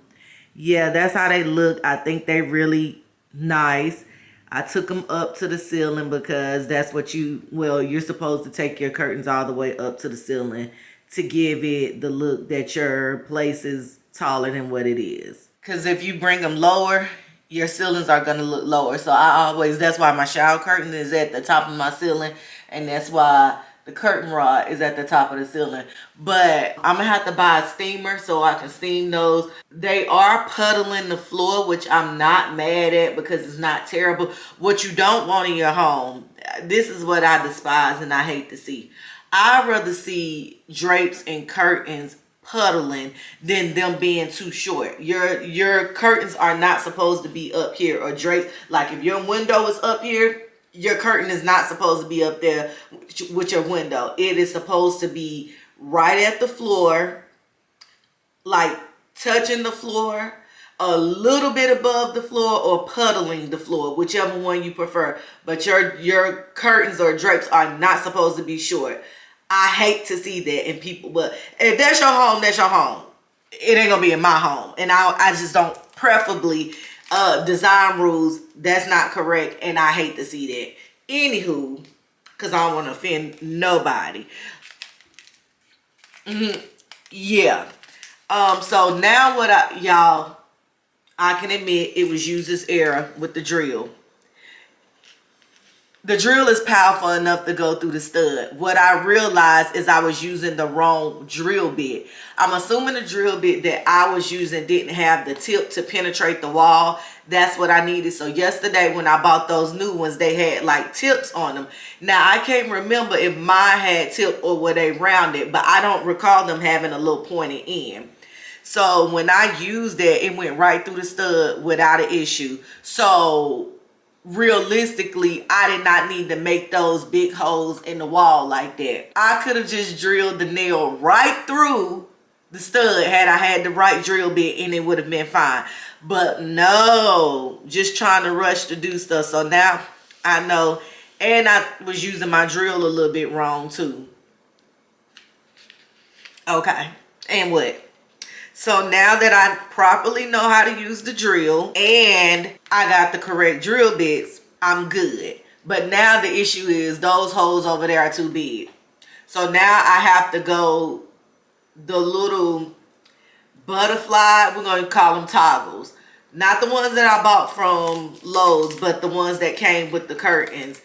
yeah, that's how they look. I think they're really nice. I took them up to the ceiling because that's what you're supposed to take your curtains all the way up to the ceiling to give it the look that your place is taller than what it is. Because if you bring them lower, your ceilings are going to look lower. So that's why my shower curtain is at the top of my ceiling, and that's why the curtain rod is at the top of the ceiling. But I'm gonna have to buy a steamer so I can steam those. They are puddling the floor, which I'm not mad at because it's not terrible. What you don't want in your home, this is what I despise and I hate to see. I'd rather see drapes and curtains puddling than them being too short. Your curtains are not supposed to be up here, or drapes. Like if your window is up here, your curtain is not supposed to be up there with your window. It is supposed to be right at the floor, like touching the floor, a little bit above the floor, or puddling the floor, whichever one you prefer. But your curtains or drapes are not supposed to be short. I hate to see that in people, but if that's your home, that's your home. It ain't gonna be in my home, and I just don't. Preferably, design rules, that's not correct, and I hate to see that. Anywho, because I don't want to offend nobody. Yeah. So now I can admit it was used this era with the drill. The drill is powerful enough to go through the stud. What I realized is I was using the wrong drill bit. I'm assuming the drill bit that I was using didn't have the tip to penetrate the wall. That's what I needed. So yesterday when I bought those new ones, they had like tips on them. Now I can't remember if mine had tip or were they rounded, but I don't recall them having a little pointed end. So when I used that, it went right through the stud without an issue. So realistically, I did not need to make those big holes in the wall like that. I could have just drilled the nail right through the stud had I had the right drill bit, and it would have been fine. But no, just trying to rush to do stuff. So now I know, and I was using my drill a little bit wrong too. Okay, and what? So now that I properly know how to use the drill and I got the correct drill bits, I'm good. But now the issue is those holes over there are too big. So now I have to go the little butterfly, we're going to call them toggles. Not the ones that I bought from Lowe's, but the ones that came with the curtains.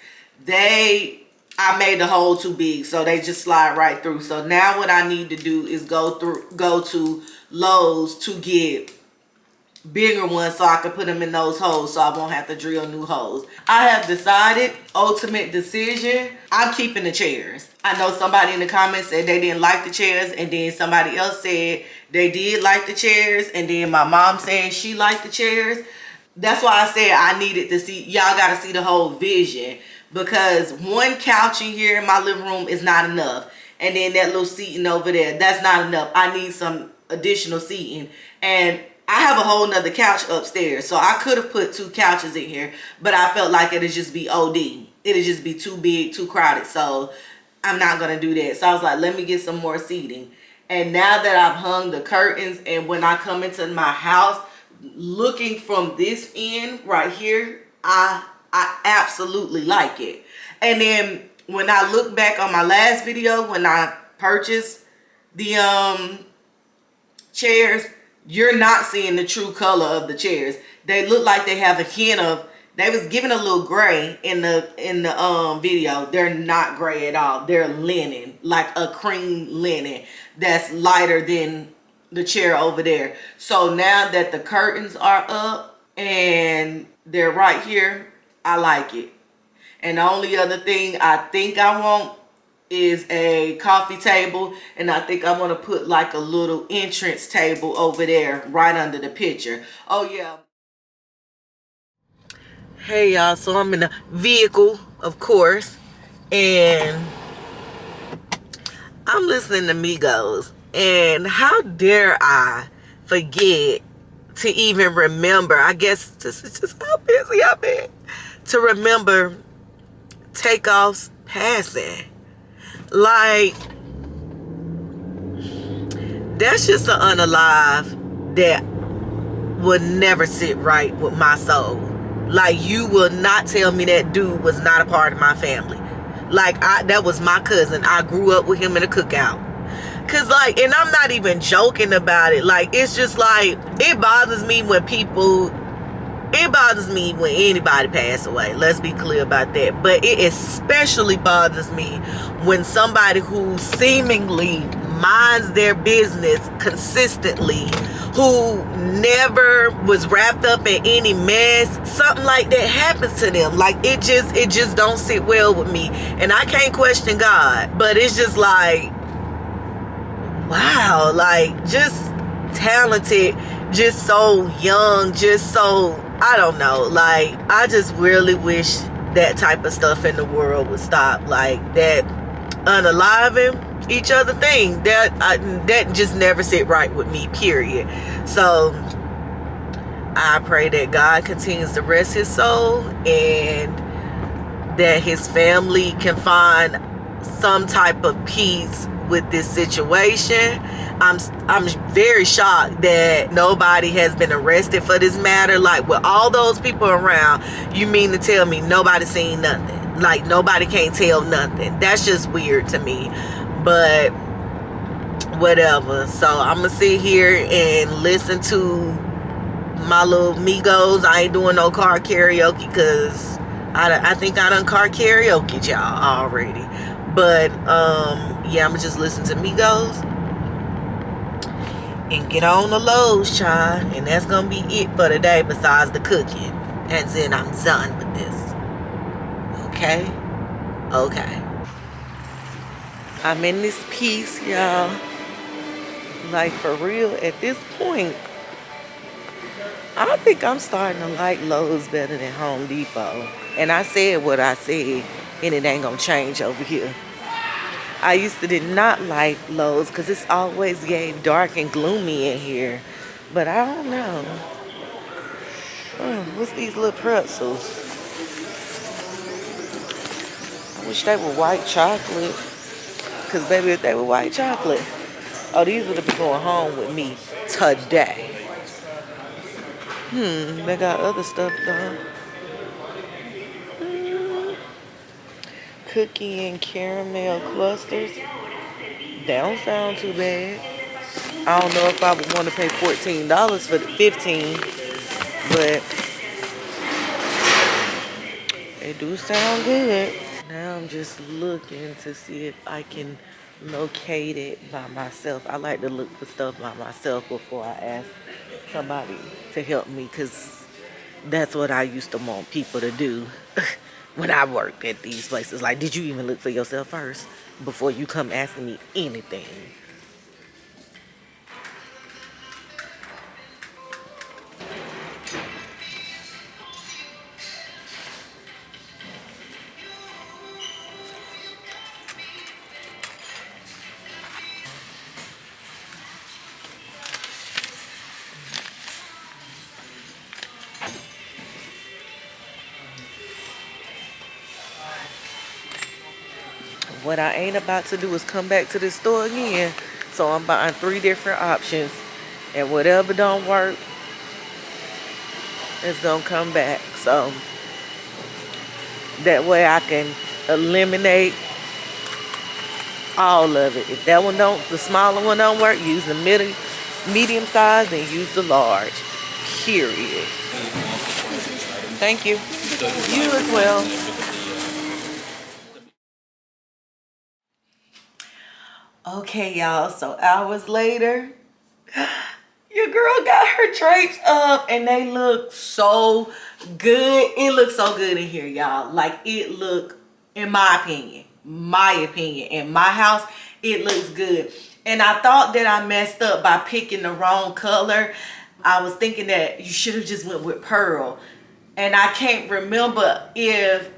I made the hole too big, so they just slide right through. So now what I need to do is go to Lowe's to get bigger ones so I can put them in those holes so I won't have to drill new holes. I have decided, ultimate decision, I'm keeping the chairs. I know somebody in the comments said they didn't like the chairs, and then somebody else said they did like the chairs, and then my mom said she liked the chairs. That's why I said I needed to see, y'all got to see the whole vision, because one couch in here in my living room is not enough, and then that little seating over there, that's not enough. I need some additional seating, and I have a whole nother couch upstairs, so I could have put 2 couches in here, but I felt like it'd just be OD. It'd just be too big, too crowded, so I'm not gonna do that. So I was like, let me get some more seating. And now that I've hung the curtains, and when I come into my house, looking from this end right here, I absolutely like it. And then when I look back on my last video, when I purchased the chairs, you're not seeing the true color of the chairs. They look like they have a hint of, they was giving a little gray in the video. They're not gray at all. They're linen, like a cream linen that's lighter than the chair over there. So now that the curtains are up and they're right here, I like it. And the only other thing I think I want is a coffee table, and I think I want to put like a little entrance table over there right under the picture. Oh yeah. Hey y'all, so I'm in a vehicle, of course, and I'm listening to Migos, and how dare I forget to even remember, I guess this is just how busy I've been, to remember Takeoff's passing. Like, that's just an unalive that would never sit right with my soul. Like, you will not tell me that dude was not a part of my family. Like, that was my cousin. I grew up with him in a cookout. Cause like, and I'm not even joking about it. Like, it's just like, it bothers me when anybody pass away. Let's be clear about that. But it especially bothers me when somebody who seemingly minds their business consistently, who never was wrapped up in any mess, something like that happens to them. Like, it just don't sit well with me. And I can't question God, but it's just like, wow, like, just talented, just so young, just so, I don't know, like, I just really wish that type of stuff in the world would stop. Like, that unaliving each other thing, that just never sit right with me, period. So I pray that God continues to rest his soul, and that his family can find some type of peace with this situation. I'm very shocked that nobody has been arrested for this matter. Like, with all those people around, you mean to tell me nobody seen nothing? Like, nobody can't tell nothing? That's just weird to me. But whatever. So I'm gonna sit here and listen to my little Migos. I ain't doing no car karaoke because I think I done car karaoke y'all already. But yeah, I'm gonna just listen to Migos and get on the Lowe's, child. And that's gonna be it for today, besides the cooking. And then I'm done with this. Okay? Okay. I'm in this piece, y'all. Like, for real, at this point, I think I'm starting to like Lowe's better than Home Depot. And I said what I said, and it ain't gonna change over here. I used to did not like Lowe's because it's always getting dark and gloomy in here. But I don't know. What's these little pretzels? I wish they were white chocolate. Because, baby, if they were white chocolate, Oh, these would have been going home with me today. They got other stuff though. Cookie and caramel clusters. They don't sound too bad. I don't know if I would want to pay $14 for the 15, but they do sound good. Now I'm just looking to see if I can locate it by myself. I like to look for stuff by myself before I ask somebody to help me, because that's what I used to want people to do when I worked at these places. Like, did you even look for yourself first before you come asking me anything? What I ain't about to do is come back to this store again. So I'm buying 3 different options. And whatever don't work, it's gonna come back. So that way I can eliminate all of it. If that one don't, the smaller one don't work, use the medium size and use the large. Period. Thank you. You as well. Okay, y'all, so hours later, your girl got her drapes up and they look so good. It looks so good in here, y'all. Like, it look, in my opinion, in my house, it looks good. And I thought that I messed up by picking the wrong color. I was thinking that you should have just went with pearl. And I can't remember if,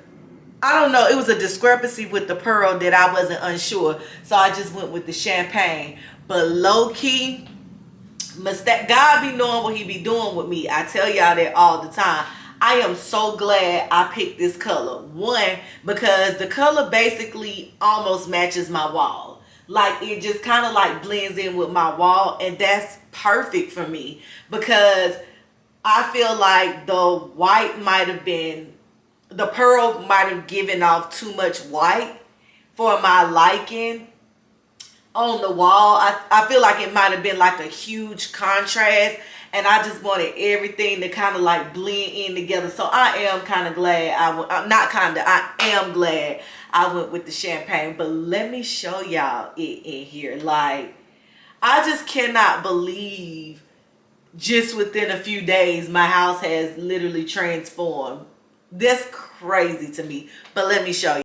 I don't know, it was a discrepancy with the pearl that I wasn't unsure. So I just went with the champagne. But low-key, mistake. God be knowing what he be doing with me. I tell y'all that all the time. I am so glad I picked this color. One, because the color basically almost matches my wall. Like, it just kind of like blends in with my wall. And that's perfect for me. Because I feel like the white might have been, the pearl might have given off too much white for my liking on the wall. I feel like it might have been like a huge contrast, and I just wanted everything to kind of like blend in together. So I am kind of glad I am glad I went with the champagne. But let me show y'all it in here. Like, I just cannot believe just within a few days my house has literally transformed. That's crazy to me. But let me show you.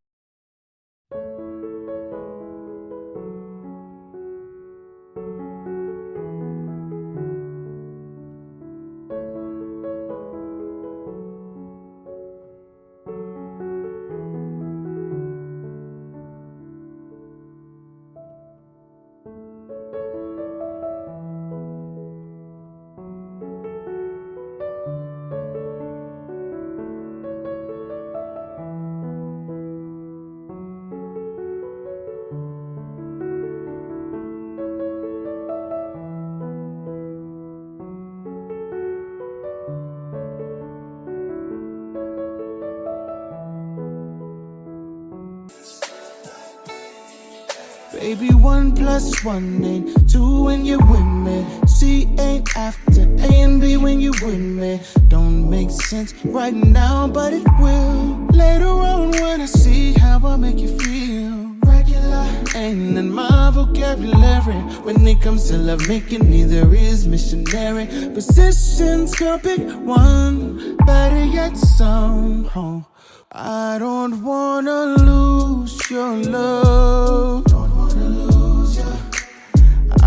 Baby, 1 + 1 ain't 2 when you're with me. C ain't after A and B when you're with me. Don't make sense right now, but it will later on when I see how I make you feel. Regular ain't in my vocabulary when it comes to love making. Neither is missionary. Positions, girl, pick one. Better yet, somehow. I don't wanna lose your love.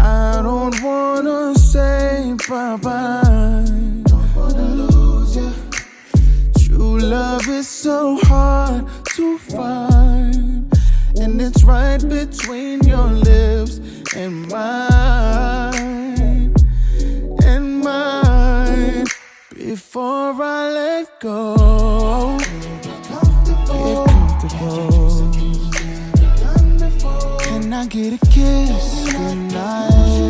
I don't wanna say bye-bye. Don't wanna lose ya. True love is so hard to find, and it's right between your lips and mine, Before I let go, get comfortable. Can I get a kiss goodnight?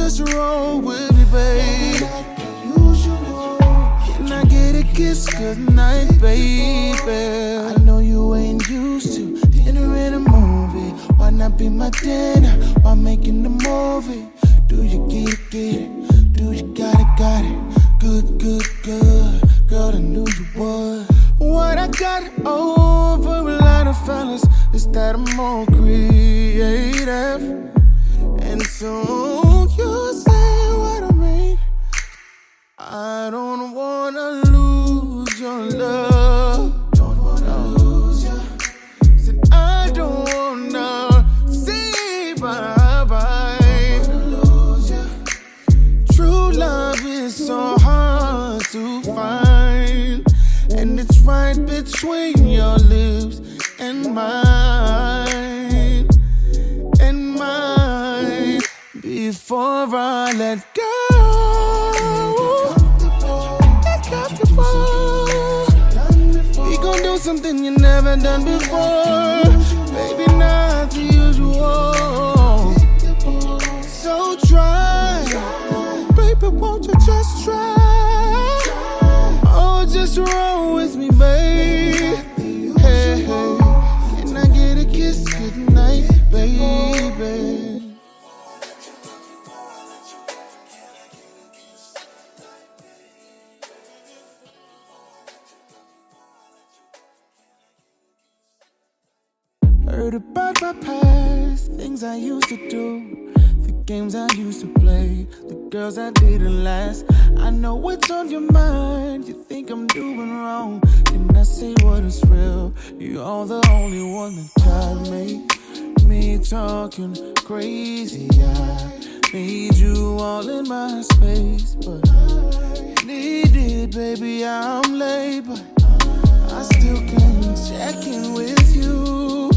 just roll with me, babe. Can I get a kiss goodnight, baby? I know you ain't used to dinner in a movie. Why not be my dinner while making the movie? Do you get it? Do you got it? Good, good, good. Girl, I knew you would. What I got over a lot of fellas is that I'm more creative. And so you say what I mean. I don't wanna lose your love. Don't wanna lose you. Said I don't wanna say bye-bye. Don't wanna lose you. True love is so hard to find, and it's right between your lips and mine, before I let go. Get comfortable. We gon' do something you never done before. Baby, not the usual. So try, baby, won't you just try? Oh, just roll with me, babe. Hey, hey. Can I get a kiss goodnight, baby? Heard about my past, things I used to do, the games I used to play, the girls I didn't last. I know what's on your mind, you think I'm doing wrong. Can I say what is real? You're the only one that tried to make me talking crazy. I need you all in my space, but I need it, baby, I'm late, but I still can't check in with you.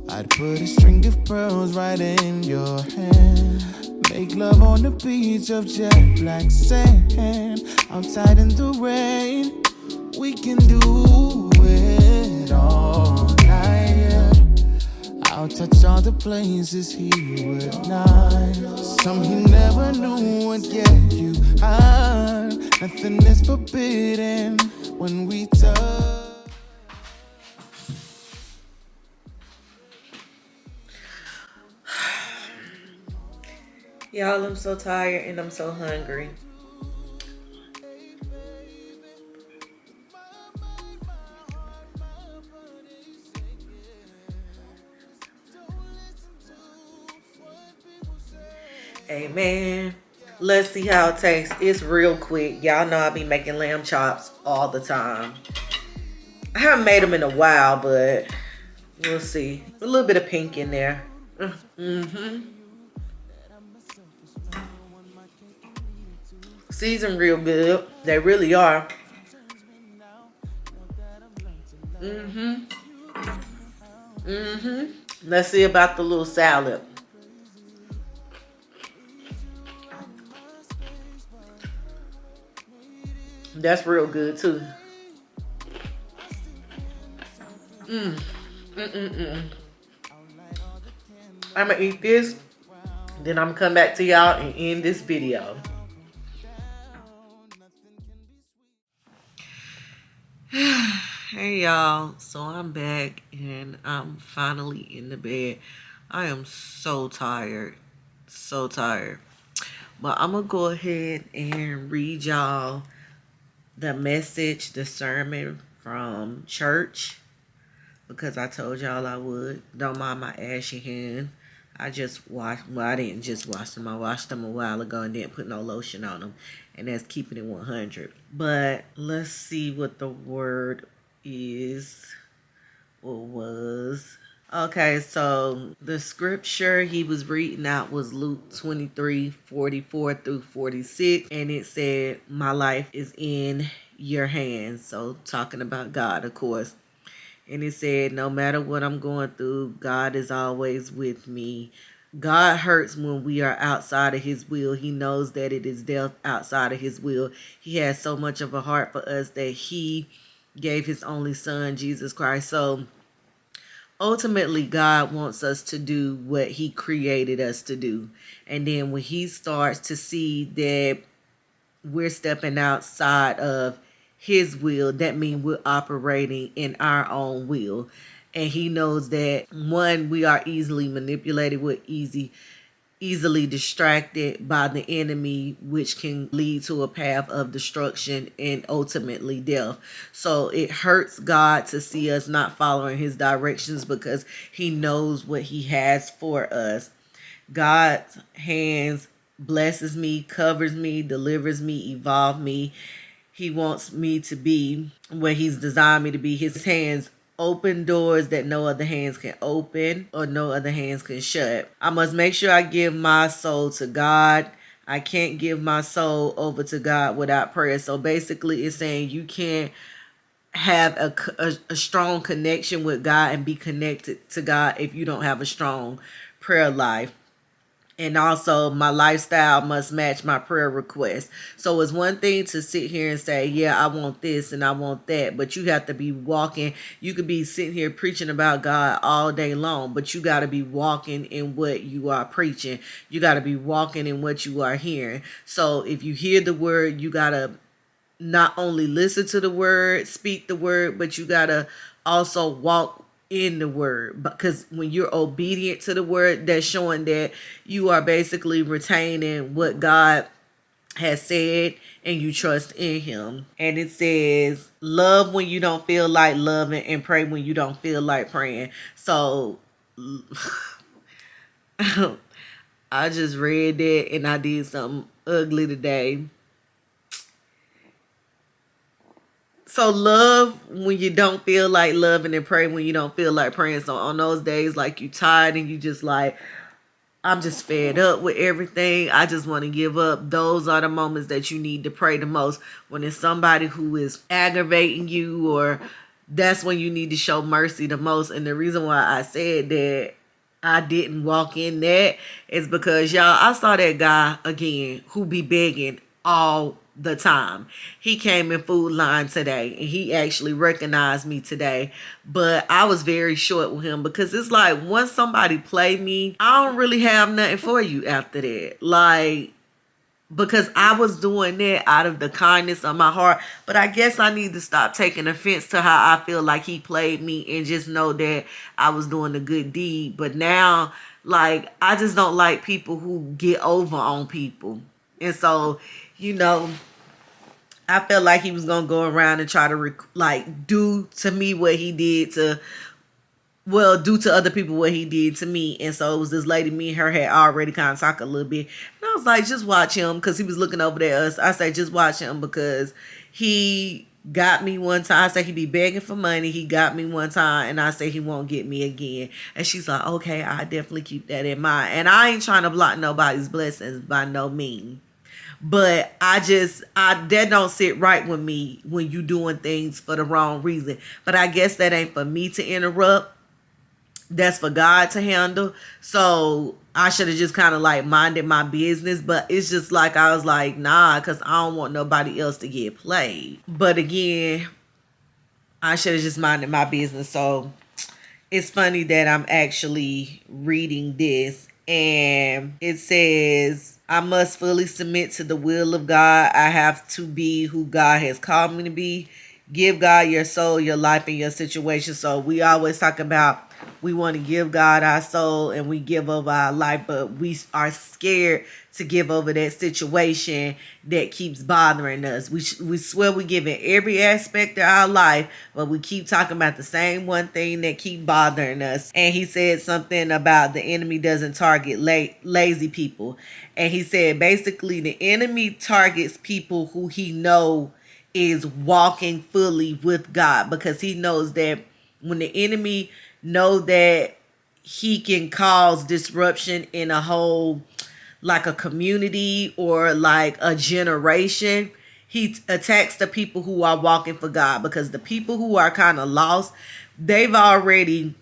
I'd put a string of pearls right in your hand, make love on the beach of jet black sand, outside in the rain. We can do it all night, yeah. I'll touch all the places he would not. Some he never knew would get you high. Nothing is forbidden when we touch. Y'all, I'm so tired and I'm so hungry. Amen. Let's see how it tastes. It's real quick. Y'all know I be making lamb chops all the time. I haven't made them in a while, but we'll see. A little bit of pink in there. Seasoned real good. They really are. Let's see about the little salad. That's real good too. I'm gonna eat this, then I'm gonna come back to y'all and end this video. Hey y'all, so I'm back and I'm finally in the bed. I am so tired, but I'm gonna go ahead and read y'all the message, the sermon from church, because I told y'all I would. Don't mind my ashy hand. I just washed, well, I didn't just wash them. I washed them a while ago and didn't put no lotion on them. And that's keeping it 100. But let's see what the word is or was. Okay, so the scripture he was reading out was Luke 23:44-46. And it said, my life is in your hands. So talking about God, of course. And it said, no matter what I'm going through, God is always with me. God hurts when we are outside of his will. He knows that it is death outside of his will. He has so much of a heart for us that he gave his only son, Jesus Christ. So ultimately God wants us to do what he created us to do. And then when he starts to see that we're stepping outside of his will, that means we're operating in our own will. And he knows that, one, we are easily manipulated, we're easily distracted by the enemy, which can lead to a path of destruction and ultimately death. So it hurts God to see us not following his directions, because he knows what he has for us. God's hands blesses me, covers me, delivers me, evolves me. He wants me to be where he's designed me to be. His hands open doors that no other hands can open or no other hands can shut. I must make sure I give my soul to God. I can't give my soul over to God without prayer. So basically it's saying you can't have a strong connection with God and be connected to God if you don't have a strong prayer life. And also my lifestyle must match my prayer request. So it's one thing to sit here and say, yeah, I want this and I want that. But you have to be walking. You could be sitting here preaching about God all day long, but you got to be walking in what you are preaching. You got to be walking in what you are hearing. So if you hear the word, you got to not only listen to the word, speak the word, but you got to also walk in the word, because when you're obedient to the word, that's showing that you are basically retaining what God has said and you trust in him. And it says, love when you don't feel like loving and pray when you don't feel like praying. So I just read that and I did something ugly today. So love when you don't feel like loving and pray when you don't feel like praying. So on those days, like you tired and you just like, I'm just fed up with everything, I just want to give up. Those are the moments that you need to pray the most. When it's somebody who is aggravating you, or that's when you need to show mercy the most. And the reason why I said that I didn't walk in that is because, y'all, I saw that guy again who be begging all the time. He came in Food Line today and he actually recognized me today, but I was very short with him, because it's like, once somebody play me, I don't really have nothing for you after that. Like, because I was doing that out of the kindness of my heart. But I guess I need to stop taking offense to how I feel like he played me and just know that I was doing a good deed. But now, like, I just don't like people who get over on people. And so, you know, I felt like he was going to go around and try to do to me what he did to, well, do to other people what he did to me. And so it was this lady, me and her had already kind of talked a little bit. And I was like, just watch him, because he was looking over at us. I said, just watch him, because he got me one time. I said he be begging for money. He got me one time, and I said he won't get me again. And she's like, okay, I definitely keep that in mind. And I ain't trying to block nobody's blessings by no means. But that don't sit right with me when you doing things for the wrong reason. But I guess that ain't for me to interrupt. That's for God to handle. So I should have just kind of like minded my business. But it's just like, I was like, nah, because I don't want nobody else to get played. But again, I should have just minded my business. So it's funny that I'm actually reading this. And it says, I must fully submit to the will of God. I have to be who God has called me to be. Give God your soul, your life, and your situation. So we always talk about, we want to give God our soul and we give over our life, but we are scared to give over that situation that keeps bothering us. We swear we give in every aspect of our life, but we keep talking about the same one thing that keep bothering us. And he said something about the enemy doesn't target lazy people. And he said basically the enemy targets people who he know is walking fully with God, because he knows that when the enemy know that he can cause disruption in a whole, like a community or like a generation, he attacks the people who are walking for God, because the people who are kind of lost, they've already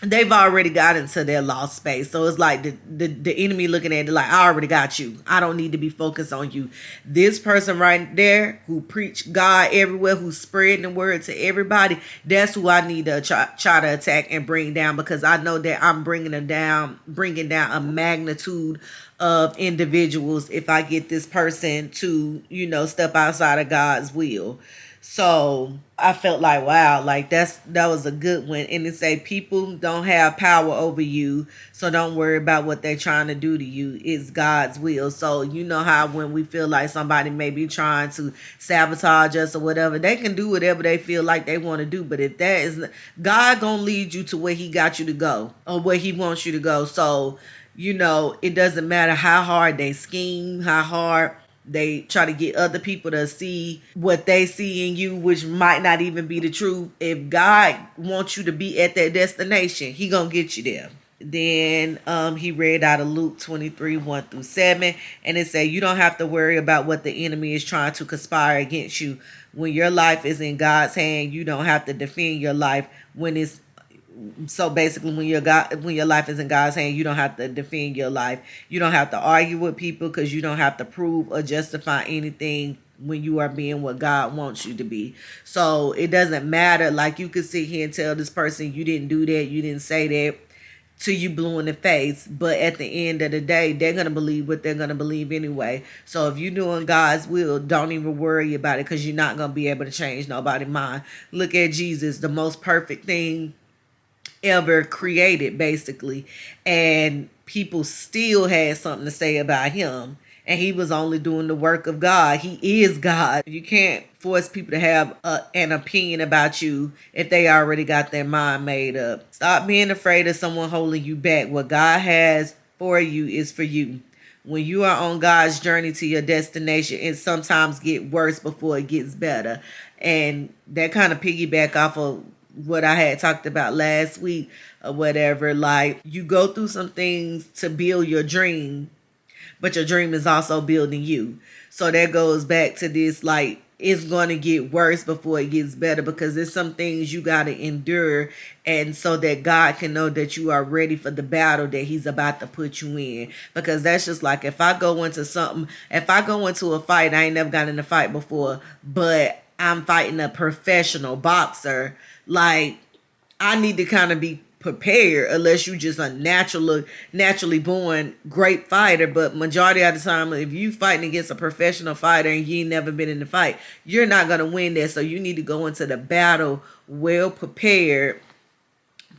they've already got into their lost space. So it's like the enemy looking at it like, I already got you. I don't need to be focused on you. This person right there who preach God everywhere, who's spreading the word to everybody, that's who I need to try to attack and bring down, because I know that I'm bringing down a magnitude of individuals if I get this person to, step outside of God's will. So I felt like, wow, like that was a good one. And it say people don't have power over you, so don't worry about what they're trying to do to you. It's God's will. So you know how when we feel like somebody may be trying to sabotage us or whatever, they can do whatever they feel like they want to do. But if that is, God gonna lead you to where he got you to go or where he wants you to go. So, it doesn't matter how hard they scheme, how hard they try to get other people to see what they see in you, which might not even be the truth. If God wants you to be at that destination, he gonna get you there. Then he read out of Luke 23, 1-7, and it said, you don't have to worry about what the enemy is trying to conspire against you. When your life is in God's hand, you don't have to defend your life so basically, when your life is in God's hand, you don't have to defend your life. You don't have to argue with people, because you don't have to prove or justify anything when you are being what God wants you to be. So it doesn't matter. Like, you could sit here and tell this person you didn't do that, you didn't say that, till you blue in the face. But at the end of the day, they're going to believe what they're going to believe anyway. So if you're doing God's will, don't even worry about it, because you're not going to be able to change nobody's mind. Look at Jesus, the most perfect thing ever created, basically, and people still had something to say about him, and he was only doing the work of God. He is God. You can't force people to have an opinion about you if they already got their mind made up. Stop being afraid of someone holding you back. What God has for you is for you. When you are on God's journey to your destination, it sometimes gets worse before it gets better. And that kind of piggyback off of what I had talked about last week or whatever. Like, you go through some things to build your dream, but your dream is also building you. So that goes back to this, like, it's going to get worse before it gets better, because there's some things you got to endure, and so that God can know that you are ready for the battle that he's about to put you in. Because that's just like, if I go into a fight, I ain't never gotten in a fight before, but I'm fighting a professional boxer, like, I need to kind of be prepared, unless you just a naturally born great fighter. But majority of the time, if you fighting against a professional fighter and you ain't never been in the fight, you're not going to win that. So you need to go into the battle well prepared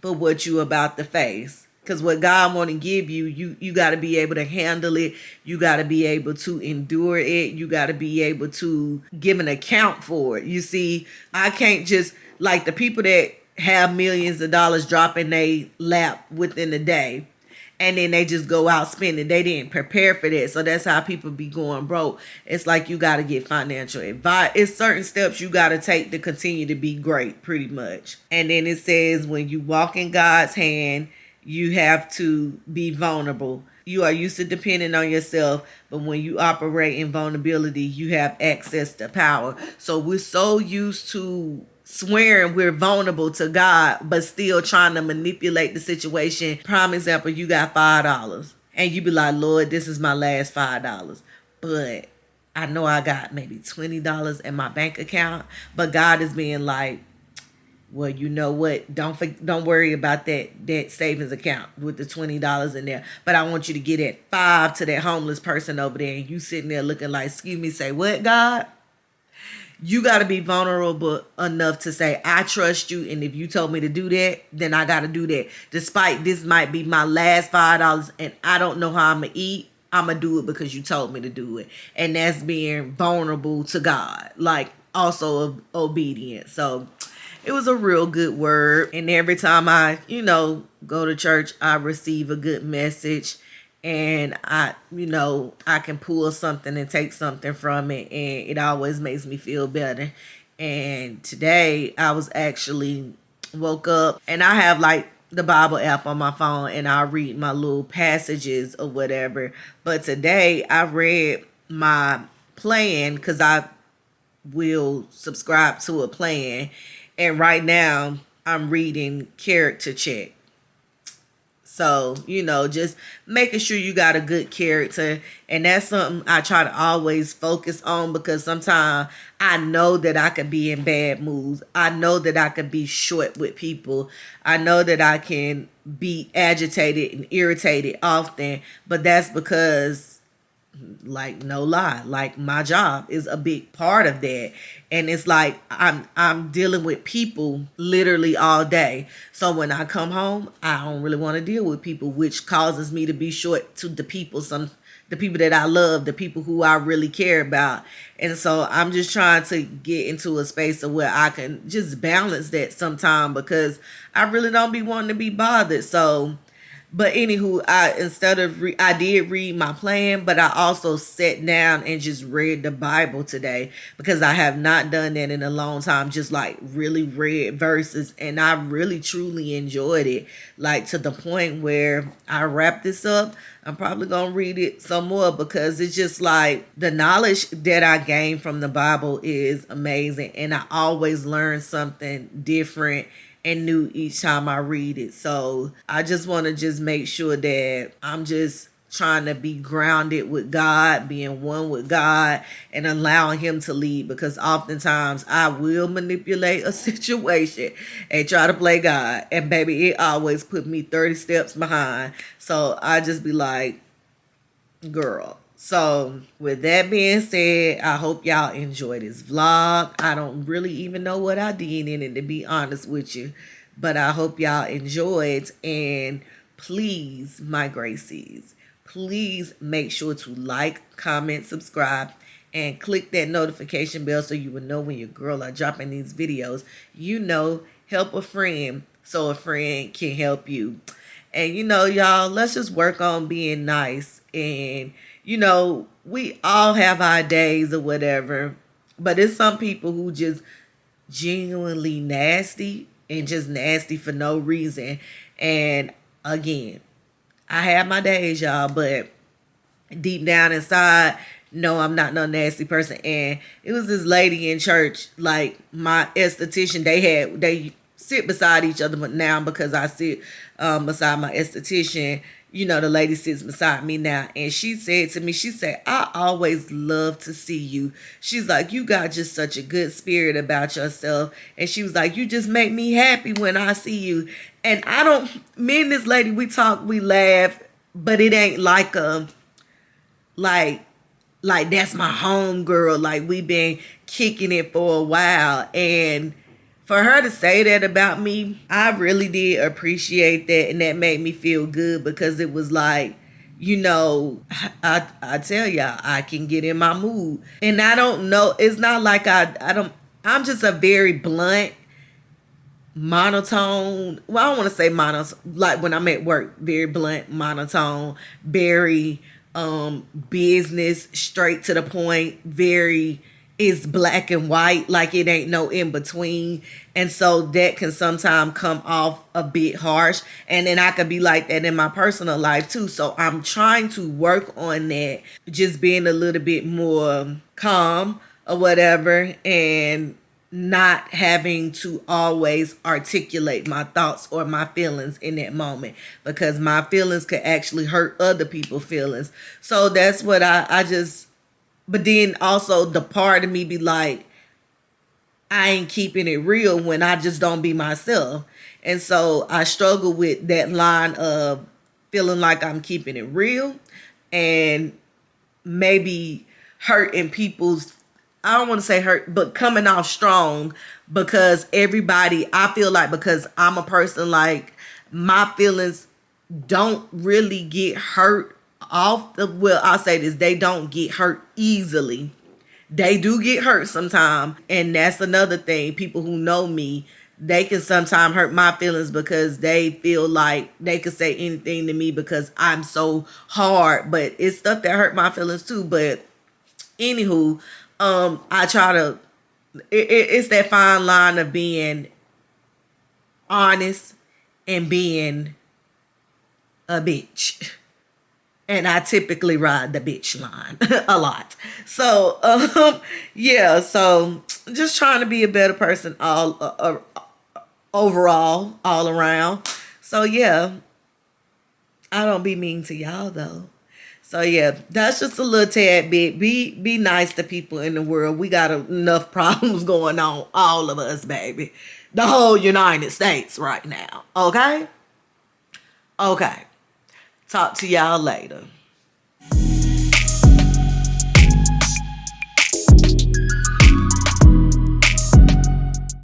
for what you about to face. Because what God want to give you, you got to be able to handle it. You got to be able to endure it. You got to be able to give an account for it. You see, I can't just, like, the people that have millions of dollars drop in their lap within a day, and then they just go out spending. They didn't prepare for that. So that's how people be going broke. It's like, you got to get financial advice. It's certain steps you got to take to continue to be great, pretty much. And then it says, when you walk in God's hand, you have to be vulnerable. You are used to depending on yourself, but when you operate in vulnerability, you have access to power. So we're so used to swearing we're vulnerable to God, but still trying to manipulate the situation. Prime example, you got $5, and you be like, Lord, this is my last $5, but I know I got maybe $20 in my bank account. But God is being like, well, you know what? Don't worry about that savings account with the $20 in there. But I want you to get that $5 to that homeless person over there, and you sitting there looking like, excuse me, say what, God? You got to be vulnerable enough to say, I trust you, and if you told me to do that, then I got to do that. Despite this might be my last $5 and I don't know how I'm going to eat, I'm going to do it because you told me to do it. And that's being vulnerable to God, like also obedient. So it was a real good word. And every time I, go to church, I receive a good message. And I can pull something and take something from it. And it always makes me feel better. And today I was actually woke up, and I have like the Bible app on my phone, and I read my little passages or whatever. But today I read my plan, because I will subscribe to a plan. And right now I'm reading Character Check. So, just making sure you got a good character. And that's something I try to always focus on, because sometimes I know that I could be in bad moods. I know that I could be short with people. I know that I can be agitated and irritated often. But that's because, like, no lie, like, my job is a big part of that. And it's like I'm dealing with people literally all day. So when I come home, I don't really want to deal with people, which causes me to be short to the people that I love, the people who I really care about. And so I'm just trying to get into a space of where I can just balance that sometime, because I really don't be wanting to be bothered. So, but anywho, I did read my plan, but I also sat down and just read the Bible today, because I have not done that in a long time. Just like really read verses, and I really truly enjoyed it. Like, to the point where I wrap this up, I'm probably going to read it some more, because it's just like the knowledge that I gained from the Bible is amazing. And I always learn something different and new each time I read it. So I just want to just make sure that I'm just trying to be grounded with God, being one with God, and allowing him to lead, because oftentimes I will manipulate a situation and try to play God, and baby, it always put me 30 steps behind. So I just be like, girl. So with that being said, I hope y'all enjoy this vlog. I don't really even know what I did in it, to be honest with you, but I hope y'all enjoyed. And please, my Gracies, please make sure to like, comment, subscribe, and click that notification bell so you will know when your girl are dropping these videos. Help a friend so a friend can help you. And y'all, let's just work on being nice. And we all have our days or whatever, but it's some people who just genuinely nasty, and just nasty for no reason. And again, I have my days, y'all, but deep down inside, no, I'm not no nasty person. And it was this lady in church, like my esthetician, they sit beside each other, but now because I sit beside my esthetician, the lady sits beside me now, and she said to me, she said, I always love to see you. She's like, you got just such a good spirit about yourself. And she was like, you just make me happy when I see you. And me and this lady, we talk, we laugh, but it ain't like like that's my home girl. Like, we've been kicking it for a while. And for her to say that about me, I really did appreciate that. And that made me feel good, because it was like, I tell y'all, I can get in my mood. And I don't know, it's not like I'm just a very blunt, monotone. Well, I don't want to say monotone, like when I'm at work, very blunt, monotone, very business, straight to the point, very, it's black and white, like it ain't no in between. And so that can sometimes come off a bit harsh. And then I could be like that in my personal life too. So I'm trying to work on that, just being a little bit more calm or whatever, and not having to always articulate my thoughts or my feelings in that moment, because my feelings could actually hurt other people's feelings. So that's what I just, but then also the part of me be like, I ain't keeping it real when I just don't be myself. And so I struggle with that line of feeling like I'm keeping it real and maybe hurting people's, I don't want to say hurt, but coming off strong, because I feel like, because I'm a person, like, my feelings don't really get hurt I'll say this, they don't get hurt easily. They do get hurt sometimes, and that's another thing. People who know me, they can sometimes hurt my feelings, because they feel like they could say anything to me because I'm so hard. But it's stuff that hurt my feelings too. But anywho, I try to, it's that fine line of being honest and being a bitch. And I typically ride the bitch line a lot. So, yeah. So, just trying to be a better person overall, all around. So, yeah. I don't be mean to y'all though. So yeah, that's just a little tad bit. Be nice to people in the world. We got enough problems going on, all of us, baby. The whole United States right now. Okay? Okay. Talk to y'all later.